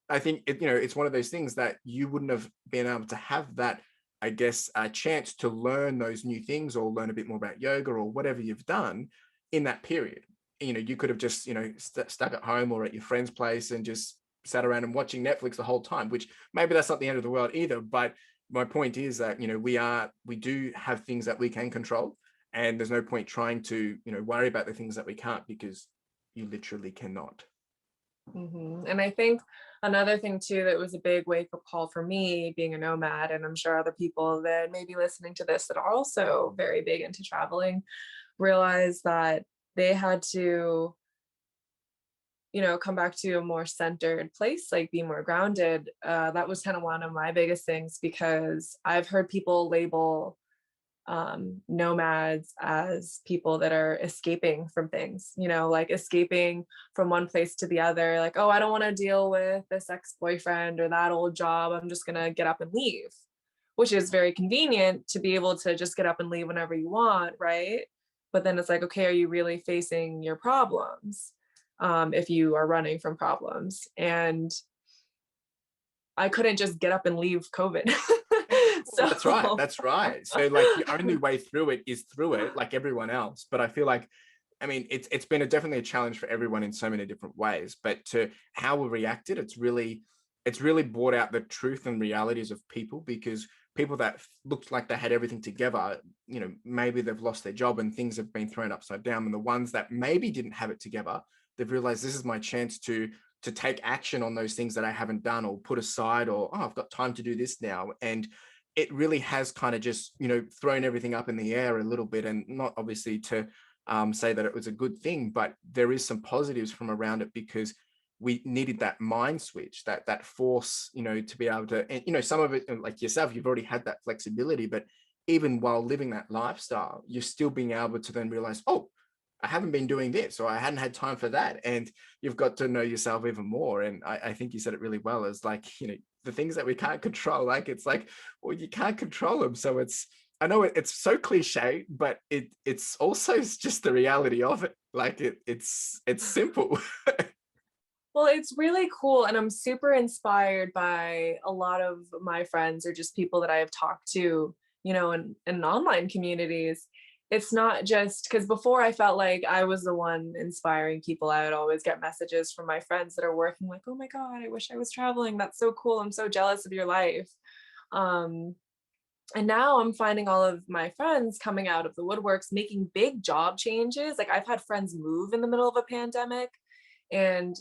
I think it's one of those things that you wouldn't have been able to have that, I guess, a chance to learn those new things or learn a bit more about yoga or whatever you've done in that period. You could have just, stuck at home or at your friend's place and just sat around and watching Netflix the whole time, which maybe that's not the end of the world either. But my point is that, we do have things that we can control, and there's no point trying to, worry about the things that we can't, because you literally cannot. And I think another thing too that was a big wake-up call for me, being a nomad, and I'm sure other people that may be listening to this that are also very big into traveling, realize that they had to come back to a more centered place, like be more grounded. That was kind of one of my biggest things, because I've heard people label nomads as people that are escaping from things, like escaping from one place to the other. Like, oh, I don't want to deal with this ex-boyfriend or that old job. I'm just going to get up and leave, which is very convenient to be able to just get up and leave whenever you want, right? But then it's like, okay, are you really facing your problems if you are running from problems? And I couldn't just get up and leave COVID. Well, So that's right. That's right. So like the only way through it is through it, like everyone else. But I feel like, I mean, it's been definitely a challenge for everyone in so many different ways. But to how we reacted, it's really brought out the truth and realities of people, because people that looked like they had everything together, maybe they've lost their job and things have been thrown upside down. And the ones that maybe didn't have it together, they've realized this is my chance to take action on those things that I haven't done or put aside, or, oh, I've got time to do this now. And it really has kind of just, thrown everything up in the air a little bit, and not obviously to say that it was a good thing, but there is some positives from around it, because we needed that mind switch, that force, to be able to, and, some of it, like yourself, you've already had that flexibility, but even while living that lifestyle, you're still being able to then realize, oh, I haven't been doing this, or I hadn't had time for that. And you've got to know yourself even more. And I think you said it really well, as like, the things that we can't control, like, it's like, well, you can't control them. So I know it's so cliche, but it's also just the reality of it. Like it's simple. Well, it's really cool. And I'm super inspired by a lot of my friends or just people that I have talked to, in online communities. It's not just because before I felt like I was the one inspiring people. I would always get messages from my friends that are working, like, oh my God, I wish I was traveling. That's so cool. I'm so jealous of your life. Um, and now I'm finding all of my friends coming out of the woodworks, making big job changes. Like I've had friends move in the middle of a pandemic, and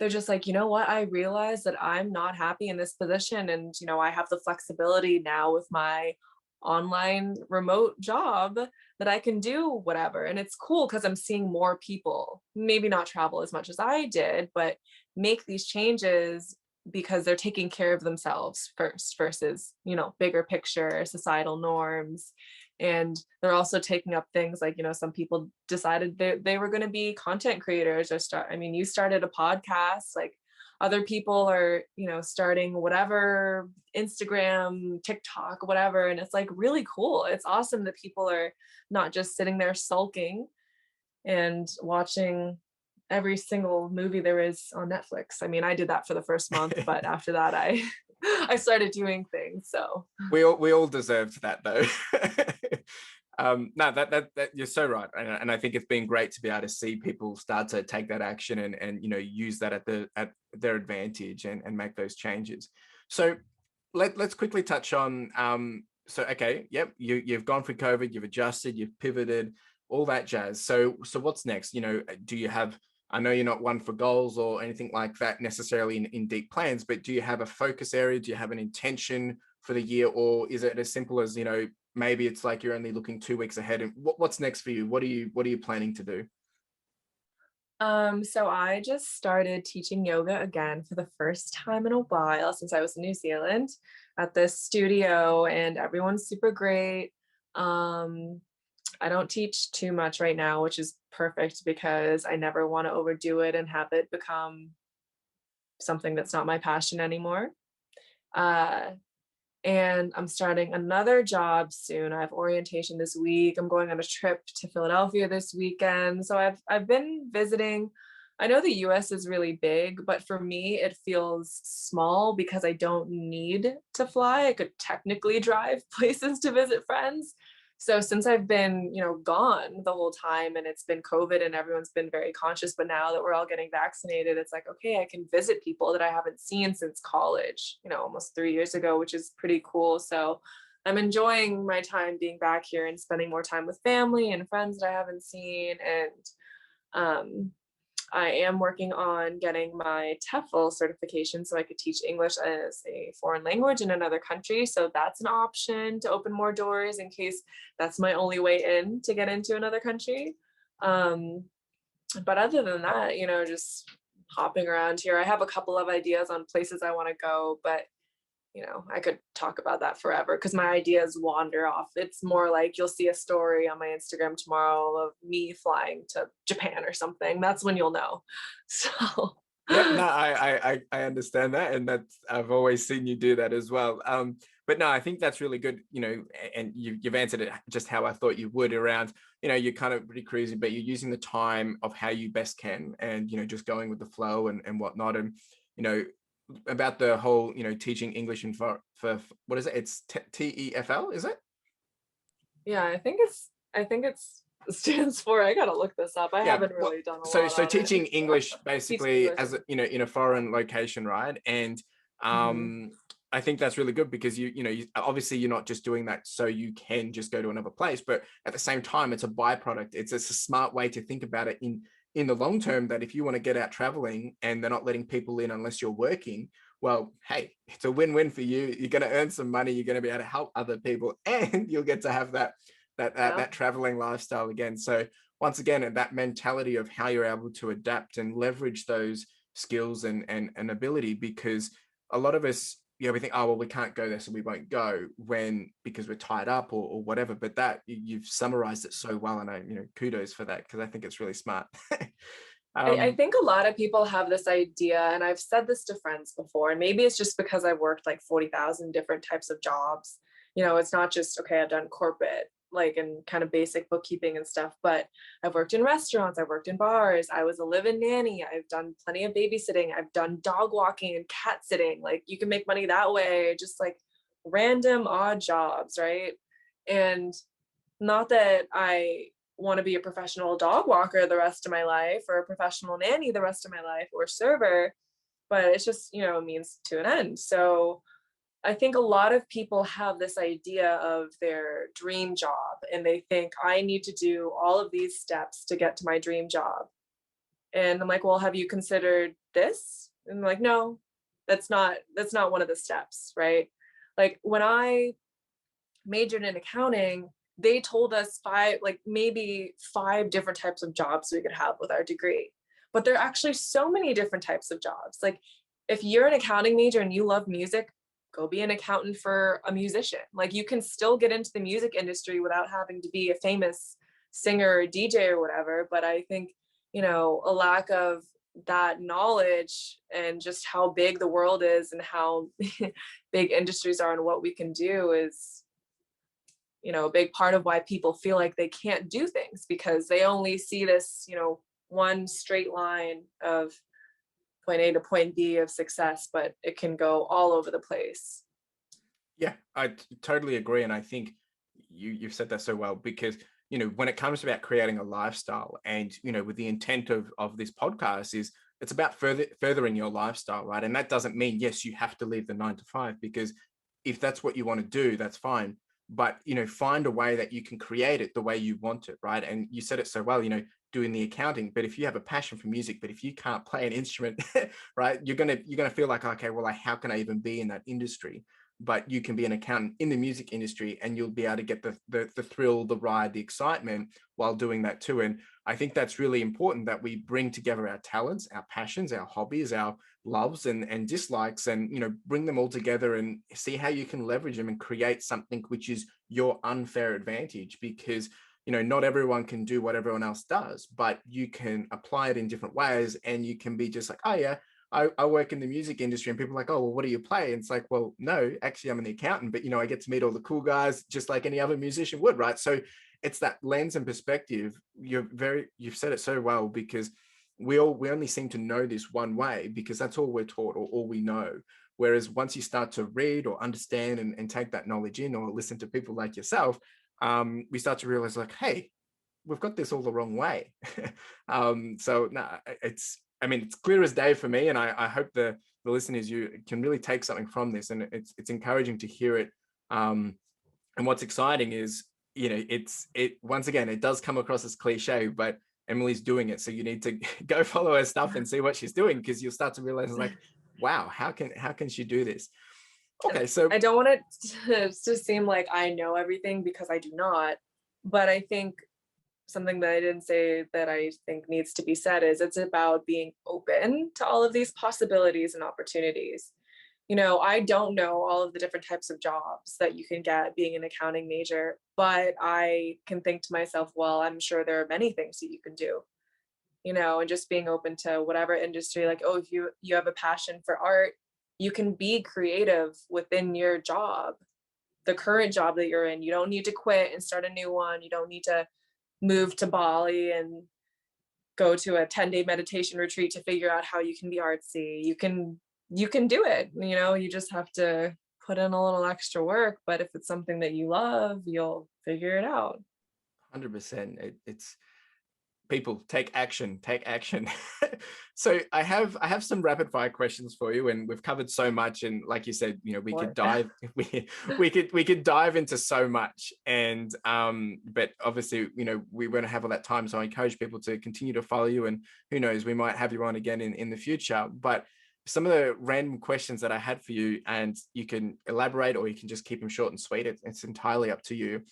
they're just like, you know what? I realize that I'm not happy in this position. And, I have the flexibility now with my online remote job that I can do whatever. And it's cool because I'm seeing more people, maybe not travel as much as I did, but make these changes because they're taking care of themselves first versus, bigger picture societal norms. And they're also taking up things like, some people decided they were going to be content creators or you started a podcast, like other people are, starting whatever, Instagram, TikTok, whatever. And it's like really cool. It's awesome that people are not just sitting there sulking and watching every single movie there is on Netflix. I mean, I did that for the first month, but after that, I I started doing things. So We all deserved that though. No, that you're so right, and I think it's been great to be able to see people start to take that action and use that at their advantage and make those changes. So let's quickly touch on so okay, yep, you've gone through COVID, you've adjusted, you've pivoted, all that jazz. So what's next? Do you have, I know you're not one for goals or anything like that necessarily in deep plans, but do you have a focus area? Do you have an intention for the year, or is it as simple as maybe it's like you're only looking 2 weeks ahead? And what's next for you? What are you planning to do? so I just started teaching yoga again for the first time in a while since I was in New Zealand at this studio, and everyone's super great. Um, I don't teach too much right now, which is perfect because I never want to overdo it and have it become something that's not my passion anymore. Uh, and I'm starting another job soon. I have orientation this week. I'm going on a trip to Philadelphia this weekend. So I've been visiting. I know the US is really big, but for me it feels small because I don't need to fly. I could technically drive places to visit friends. So since I've been, gone the whole time and it's been COVID and everyone's been very conscious, but now that we're all getting vaccinated, it's like, okay, I can visit people that I haven't seen since college, almost 3 years ago, which is pretty cool. So I'm enjoying my time being back here and spending more time with family and friends that I haven't seen. And um, I am working on getting my TEFL certification so I could teach English as a foreign language in another country. So that's an option to open more doors in case that's my only way in to get into another country. Um, but other than that, just hopping around here. I have a couple of ideas on places I want to go, but I could talk about that forever because my ideas wander off. It's more like you'll see a story on my Instagram tomorrow of me flying to Japan or something. That's when you'll know. So Yep, no, I understand that, and that's, I've always seen you do that as well. But no, I think that's really good, and you've answered it just how I thought you would around, you're kind of pretty cruisy, but you're using the time of how you best can, and just going with the flow and whatnot, and you know about the whole, teaching English and for what is it? It's TEFL, is it? yeah, I think it's it stands for, I gotta look this up. I Yeah. haven't really done a So lot so on it. teaching English Teach basically English. as in a foreign location, right? And Mhm. I think that's really good because obviously you're not just doing that so you can just go to another place, but at the same time it's a byproduct. It's a smart way to think about it in the long term, that if you want to get out traveling and they're not letting people in unless you're working, well, hey, it's a win-win for you. You're going to earn some money, you're going to be able to help other people, and you'll get to have Yeah. that traveling lifestyle again. So once again, that mentality of how you're able to adapt and leverage those skills and ability, because a lot of us, we think, oh well, we can't go there so we won't go, when because we're tied up or whatever. But that you've summarized it so well, and I kudos for that, because I think it's really smart. I um think a lot of people have this idea, and I've said this to friends before, and maybe it's just because I worked like 40,000 different types of jobs. It's not just, okay, I've done corporate like in kind of basic bookkeeping and stuff, but I've worked in restaurants, I've worked in bars, I was a live-in nanny, I've done plenty of babysitting, I've done dog walking and cat sitting. Like you can make money that way, just like random odd jobs, right? And not that I want to be a professional dog walker the rest of my life or a professional nanny the rest of my life or server, but it's just, you know, a means to an end. So I think a lot of people have this idea of their dream job and they think I need to do all of these steps to get to my dream job. And I'm like, well, have you considered this? And I'm like, no, that's not one of the steps, right? Like when I majored in accounting, they told us maybe five different types of jobs we could have with our degree. But there are actually so many different types of jobs. Like if you're an accounting major and you love music, go be an accountant for a musician. Like you can still get into the music industry without having to be a famous singer or DJ or whatever. But I think, you know, a lack of that knowledge and just how big the world is and how big industries are and what we can do is, you know, a big part of why people feel like they can't do things, because they only see this, you know, one straight line of point A to point B of success, but it can go all over the place. Yeah, totally agree. And I think you've said that so well, because, you know, when it comes about creating a lifestyle and, you know, with the intent of this podcast is it's about furthering your lifestyle, right? And that doesn't mean, yes, you have to leave the 9 to 5, because if that's what you want to do, that's fine. But, you know, find a way that you can create it the way you want it, right? And you said it so well, you know, doing the accounting, but if you have a passion for music, but if you can't play an instrument, right, you're gonna feel like, okay, well, like, how can I even be in that industry? But you can be an accountant in the music industry and you'll be able to get the thrill, the ride, the excitement while doing that too. And I think that's really important, that we bring together our talents, our passions, our hobbies, our loves and dislikes, and, you know, bring them all together and see how you can leverage them and create something which is your unfair advantage. Because, you know, not everyone can do what everyone else does, but you can apply it in different ways, and you can be just like, oh yeah, I work in the music industry, and people are like, oh, well, what do you play? And it's like, well, no, actually I'm an accountant, but, you know, I get to meet all the cool guys just like any other musician would, right? So it's that lens and perspective. You've said it so well, because we only seem to know this one way because that's all we're taught or all we know. Whereas once you start to read or understand and take that knowledge in, or listen to people like yourself, we start to realize, like, hey, we've got this all the wrong way. So no, it's clear as day for me, and I hope the listeners, you can really take something from this, and it's encouraging to hear it. And what's exciting is, you know, it once again, it does come across as cliche, but Emily's doing it, so you need to go follow her stuff and see what she's doing, because you'll start to realize, like, wow, how can she do this? Okay, so I don't want it to seem like I know everything, because I do not, but I think something that I didn't say that I think needs to be said is it's about being open to all of these possibilities and opportunities. You know, I don't know all of the different types of jobs that you can get being an accounting major, but I can think to myself, well, I'm sure there are many things that you can do, you know, and just being open to whatever industry. Like, oh, if you have a passion for art, you can be creative within your job, the current job that you're in. You don't need to quit and start a new one. You don't need to move to Bali and go to a 10-day meditation retreat to figure out how you can be artsy. You can do it. You know, you just have to put in a little extra work, but if it's something that you love, you'll figure it out. 100%. It's people, take action, take action. So I have some rapid fire questions for you, and we've covered so much, and like you said, you know, we could dive we could dive into so much, and but obviously, you know, we won't have all that time, so I encourage people to continue to follow you, and who knows, we might have you on again in the future. But some of the random questions that I had for you, and you can elaborate or you can just keep them short and sweet, it's entirely up to you.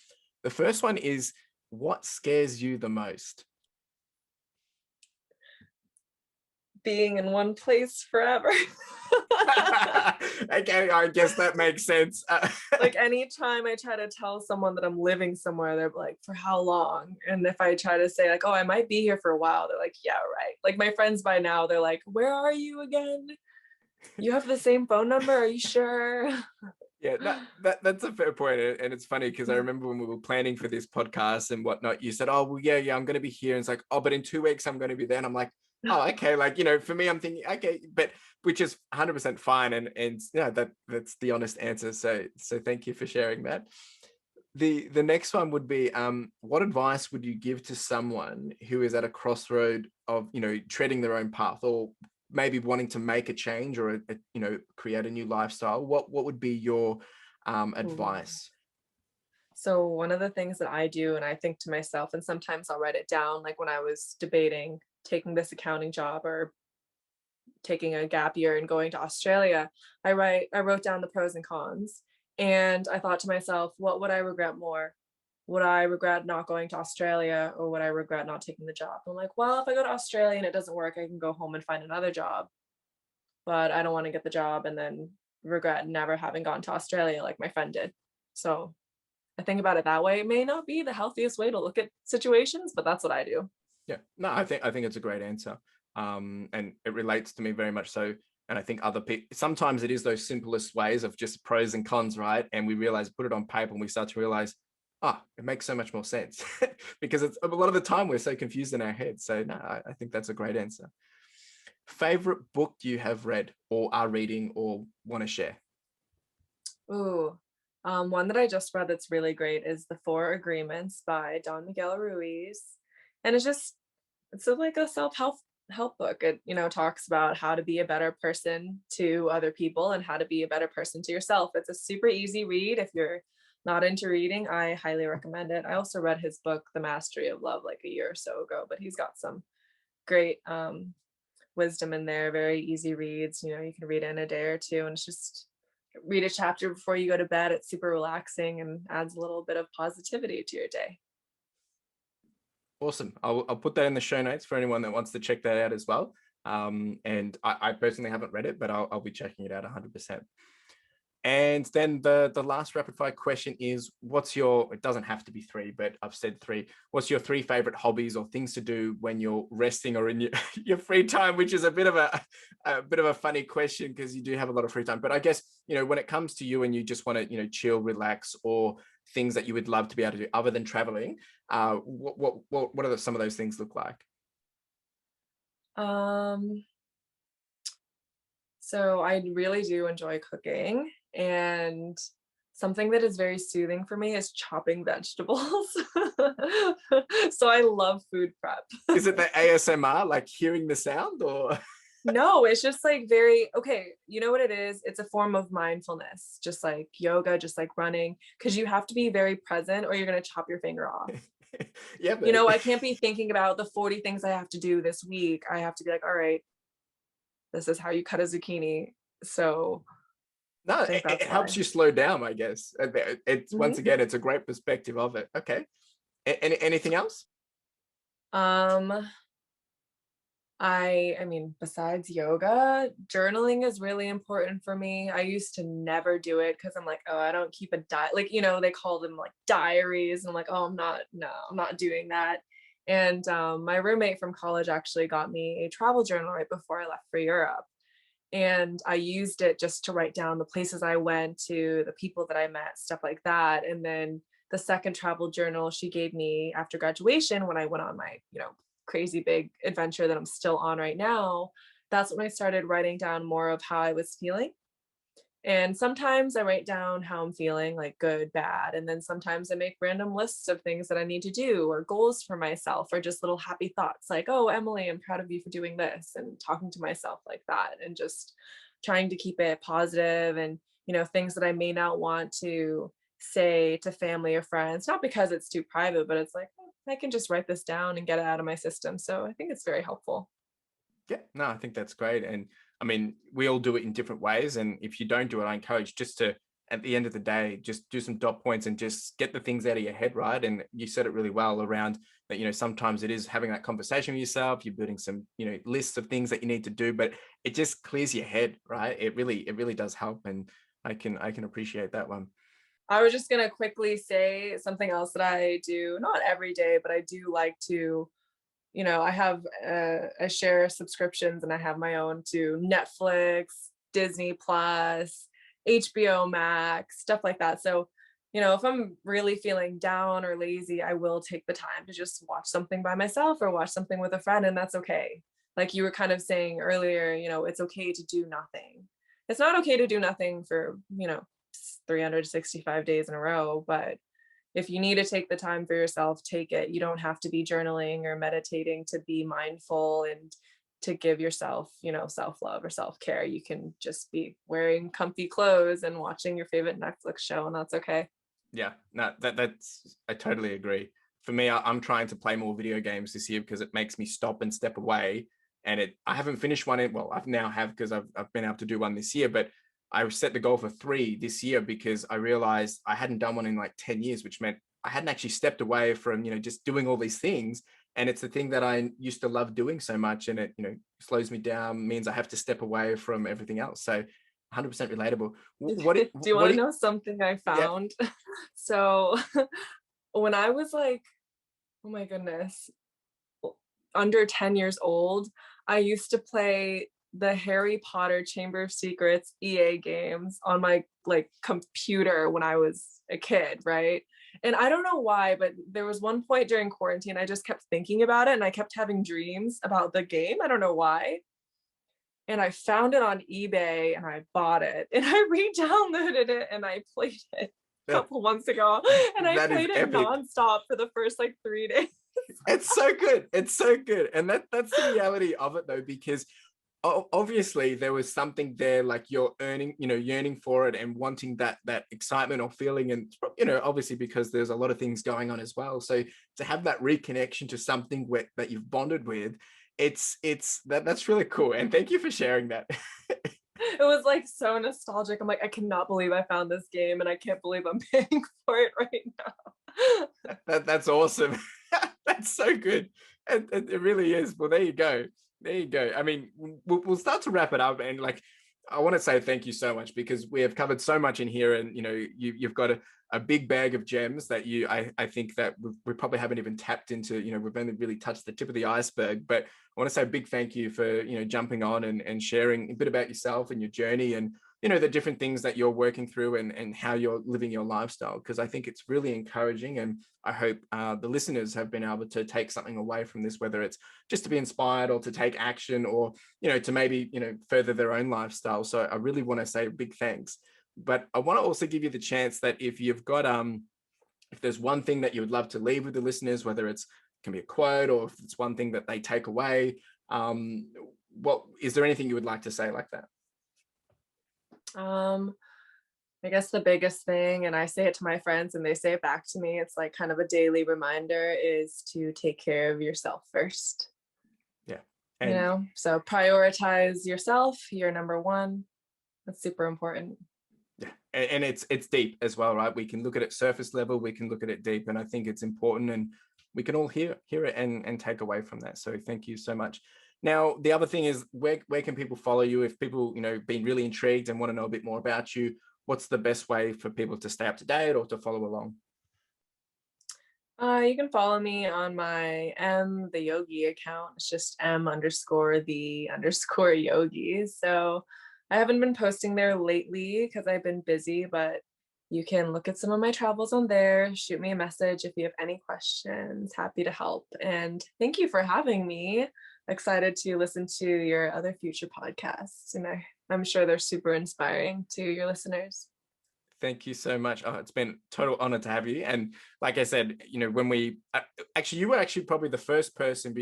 The first one is, what scares you the most? Being in one place forever. Okay, I guess that makes sense. Like anytime I try to tell someone that I'm living somewhere, they're like, for how long? And if I try to say like, oh, I might be here for a while, they're like, yeah, right. Like my friends by now, they're like, where are you again? You have the same phone number? Are you sure? Yeah, that's a fair point, and it's funny because I remember when we were planning for this podcast and whatnot, you said, "Oh, well, yeah, I'm going to be here," and it's like, "Oh, but in 2 weeks I'm going to be there," and I'm like, "Oh, okay." Like, for me, I'm thinking, okay, but which is 100% fine, and that's the honest answer. So thank you for sharing that. The next one would be, what advice would you give to someone who is at a crossroad of treading their own path, or maybe wanting to make a change, or create a new lifestyle? What would be your Ooh. advice? So one of the things that I do, and I think to myself, and sometimes I'll write it down, like when I was debating taking this accounting job or taking a gap year and going to Australia, I wrote down the pros and cons. And I thought to myself, what would I regret more? Would I regret not going to Australia, or would I regret not taking the job? I'm like, well, if I go to Australia and it doesn't work, I can go home and find another job. But I don't want to get the job and then regret never having gone to Australia like my friend did. So I think about it that way. It may not be the healthiest way to look at situations, but that's what I do. Yeah, no, I think it's a great answer, and it relates to me very much so. And I think other people, sometimes it is those simplest ways of just pros and cons, right? And we realize, put it on paper, and we start to realize, it makes so much more sense because it's a lot of the time we're so confused in our heads. So no, I think that's a great answer. Favorite book you have read, or are reading, or want to share? Ooh, one that I just read that's really great is The Four Agreements by Don Miguel Ruiz, and it's like a self help book. It talks about how to be a better person to other people and how to be a better person to yourself. It's a super easy read if you're not into reading. I highly recommend it. I also read his book The Mastery of Love like a year or so ago, but he's got some great wisdom in there. Very easy reads. You can read it in a day or two, and it's just read a chapter before you go to bed. It's super relaxing and adds a little bit of positivity to your day. Awesome. I'll put that in the show notes for anyone that wants to check that out as well. And I personally haven't read it, but I'll be checking it out 100%. And then the last rapid fire question is, it doesn't have to be three, but I've said three. What's your three favorite hobbies or things to do when you're resting or in your free time, which is a bit of a funny question because you do have a lot of free time. But I guess, when it comes to you and you just want to, chill, relax, or things that you would love to be able to do other than traveling, what are some of those things look like? Um, so I really do enjoy cooking, and something that is very soothing for me is chopping vegetables. So I love food prep. Is it the ASMR, like hearing the sound, or? No, it's just like very okay. You know what it is? It's a form of mindfulness, just like yoga, just like running, because you have to be very present or you're going to chop your finger off. Yeah, but I can't be thinking about the 40 things I have to do this week. I have to be like, all right, this is how you cut a zucchini. So no, I think it that's helps why. you slow down, I guess. It's once Mhm. again, it's a great perspective of it. Okay. Anything else? Um, I mean, besides yoga, journaling is really important for me. I used to never do it because I'm like, oh, I don't keep a diet. Like, they call them like diaries. And I'm like, oh, I'm not doing that. And my roommate from college actually got me a travel journal right before I left for Europe. And I used it just to write down the places I went to, the people that I met, stuff like that. And then the second travel journal she gave me after graduation, when I went on my, crazy big adventure that I'm still on right now, that's when I started writing down more of how I was feeling. And sometimes I write down how I'm feeling, like good, bad. And then sometimes I make random lists of things that I need to do or goals for myself or just little happy thoughts like, oh, Emily, I'm proud of you for doing this, and talking to myself like that and just trying to keep it positive and, things that I may not want to say to family or friends, not because it's too private, but it's like, I can just write this down and get it out of my system. So I think it's very helpful. Yeah, no, I think that's great. And I mean, we all do it in different ways. And if you don't do it, I encourage just to, at the end of the day, just do some dot points and just get the things out of your head, right? And you said it really well around that, sometimes it is having that conversation with yourself, you're building some, lists of things that you need to do, but it just clears your head, right? It really does help. And I can appreciate that one. I was just going to quickly say something else that I do, not every day, but I do like to, I have I share subscriptions and I have my own to Netflix, Disney Plus, HBO Max, stuff like that. So, if I'm really feeling down or lazy, I will take the time to just watch something by myself or watch something with a friend, and that's okay. Like you were kind of saying earlier, it's okay to do nothing. It's not okay to do nothing for, 365 days in a row, but if you need to take the time for yourself, take it. You don't have to be journaling or meditating to be mindful and to give yourself, self-love or self-care. You can just be wearing comfy clothes and watching your favorite Netflix show, and that's okay. Yeah, no, that's I totally agree. For me, I'm trying to play more video games this year because it makes me stop and step away. And I haven't finished one. Well, I've now have because I've been able to do one this year, but I set the goal for 3 this year because I realized I hadn't done one in like 10 years, which meant I hadn't actually stepped away from, just doing all these things. And it's the thing that I used to love doing so much. And it, slows me down, means I have to step away from everything else. So 100% relatable. Do you want to know something I yeah, found? So when I was like, oh my goodness, under 10 years old, I used to play the Harry Potter Chamber of Secrets EA games on my computer when I was a kid, right? And I don't know why, but there was one point during quarantine I just kept thinking about it and I kept having dreams about the game. I don't know why. And I found it on eBay and I bought it and I re-downloaded it and I played it a couple months ago, and I played it nonstop for the first 3 days. It's so good. It's so good. And that's the reality of it though, because obviously there was something there, like you're yearning for it and wanting that excitement or feeling. And, obviously because there's a lot of things going on as well. So to have that reconnection to something that you've bonded with, that's really cool. And thank you for sharing that. It was so nostalgic. I'm like, I cannot believe I found this game and I can't believe I'm paying for it right now. That's awesome. That's so good. And it really is. Well, there you go. There you go. I mean, we'll start to wrap it up. And I want to say thank you so much because we have covered so much in here. And, you've got a big bag of gems that I think that we probably haven't even tapped into. We've only really touched the tip of the iceberg. But I want to say a big thank you for, jumping on and sharing a bit about yourself and your journey and, the different things that you're working through and how you're living your lifestyle, because I think it's really encouraging. And I hope the listeners have been able to take something away from this, whether it's just to be inspired or to take action or, to maybe, further their own lifestyle. So I really want to say big thanks. But I want to also give you the chance that if you've got, if there's one thing that you would love to leave with the listeners, whether it can be a quote or if it's one thing that they take away, what is there anything you would like to say like that? I guess the biggest thing, and I say it to my friends and they say it back to me, it's kind of a daily reminder, is to take care of yourself first. Yeah. So prioritize yourself. You're number one. That's super important. Yeah. And it's deep as well, right? We can look at it surface level, we can look at it deep, and I think it's important and we can all hear it and take away from that. So thank you so much. Now, the other thing is, where can people follow you? If people, been really intrigued and want to know a bit more about you, what's the best way for people to stay up to date or to follow along? You can follow me on my Em the Yogi account. It's just Em_the_yogi. So I haven't been posting there lately because I've been busy, but you can look at some of my travels on there. Shoot me a message if you have any questions. Happy to help. And thank you for having me. Excited to listen to your other future podcasts. And I'm sure they're super inspiring to your listeners. Thank you so much. Oh, it's been a total honor to have you. And like I said, when we you were actually probably the first person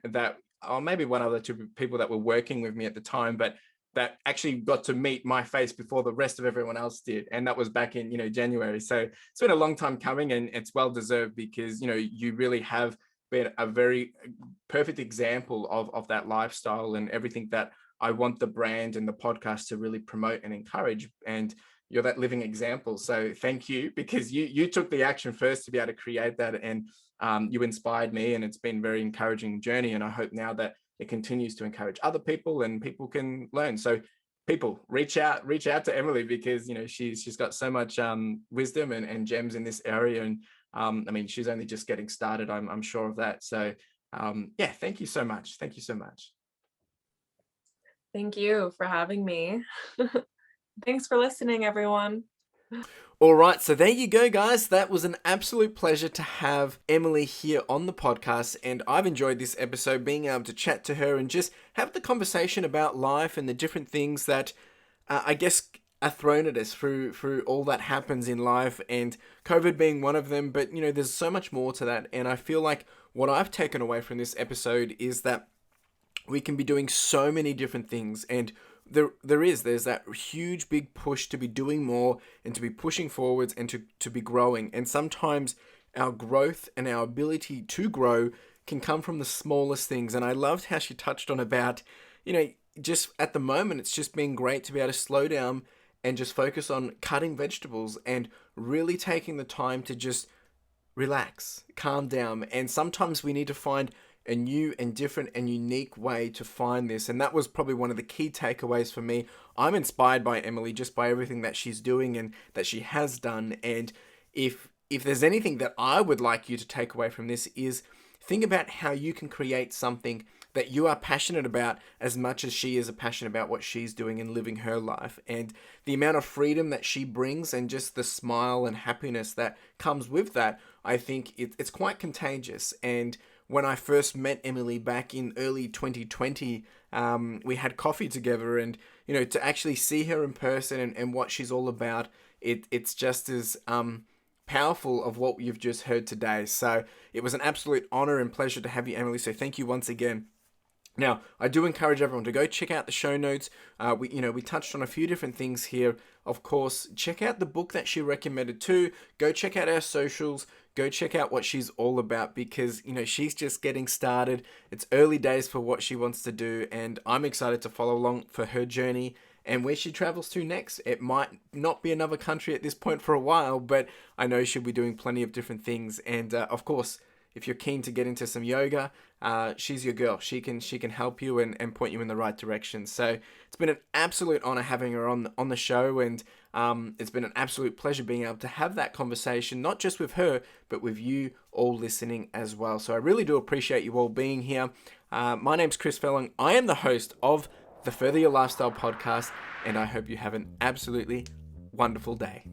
that, or maybe one other two people that were working with me at the time, but that actually got to meet my face before the rest of everyone else did. And that was back in, January. So it's been a long time coming and it's well deserved because, you really have been a very perfect example of that lifestyle and everything that I want the brand and the podcast to really promote and encourage. And you're that living example. So thank you, because you took the action first to be able to create that. And you inspired me, and it's been a very encouraging journey. And I hope now that it continues to encourage other people and people can learn. So people, reach out to Emily, because, she's got so much wisdom and gems in this area. And I mean, she's only just getting started. I'm sure of that. So yeah, thank you so much. Thank you so much. Thank you for having me. Thanks for listening, everyone. All right, so there you go, guys. That was an absolute pleasure to have Emily here on the podcast, and I've enjoyed this episode being able to chat to her and just have the conversation about life and the different things that I guess are thrown at us through all that happens in life, and COVID being one of them. But there's so much more to that, and I feel like what I've taken away from this episode is that we can be doing so many different things, and there's that huge big push to be doing more and to be pushing forwards and to be growing. And sometimes our growth and our ability to grow can come from the smallest things. And I loved how she touched on about, just at the moment, it's just been great to be able to slow down and just focus on cutting vegetables and really taking the time to just relax, calm down. And sometimes we need to find a new and different and unique way to find this. And that was probably one of the key takeaways for me. I'm inspired by Emily just by everything that she's doing and that she has done. And if there's anything that I would like you to take away from this is think about how you can create something that you are passionate about as much as she is passionate about what she's doing and living her life. And the amount of freedom that she brings and just the smile and happiness that comes with that, I think it's quite contagious. And when I first met Emily back in early 2020, we had coffee together, and to actually see her in person and what she's all about, it's just as powerful of what you've just heard today. So it was an absolute honor and pleasure to have you, Emily. So thank you once again. Now, I do encourage everyone to go check out the show notes. We touched on a few different things here. Of course, check out the book that she recommended too. Go check out our socials. Go check out what she's all about, because she's just getting started. It's early days for what she wants to do, and I'm excited to follow along for her journey and where she travels to next. It might not be another country at this point for a while, but I know she'll be doing plenty of different things. And of course, if you're keen to get into some yoga, she's your girl. She can help you and point you in the right direction. So it's been an absolute honor having her on the show, and it's been an absolute pleasure being able to have that conversation, not just with her, but with you all listening as well. So I really do appreciate you all being here. My name's Chris Furlong. I am the host of the Further Your Lifestyle podcast, and I hope you have an absolutely wonderful day.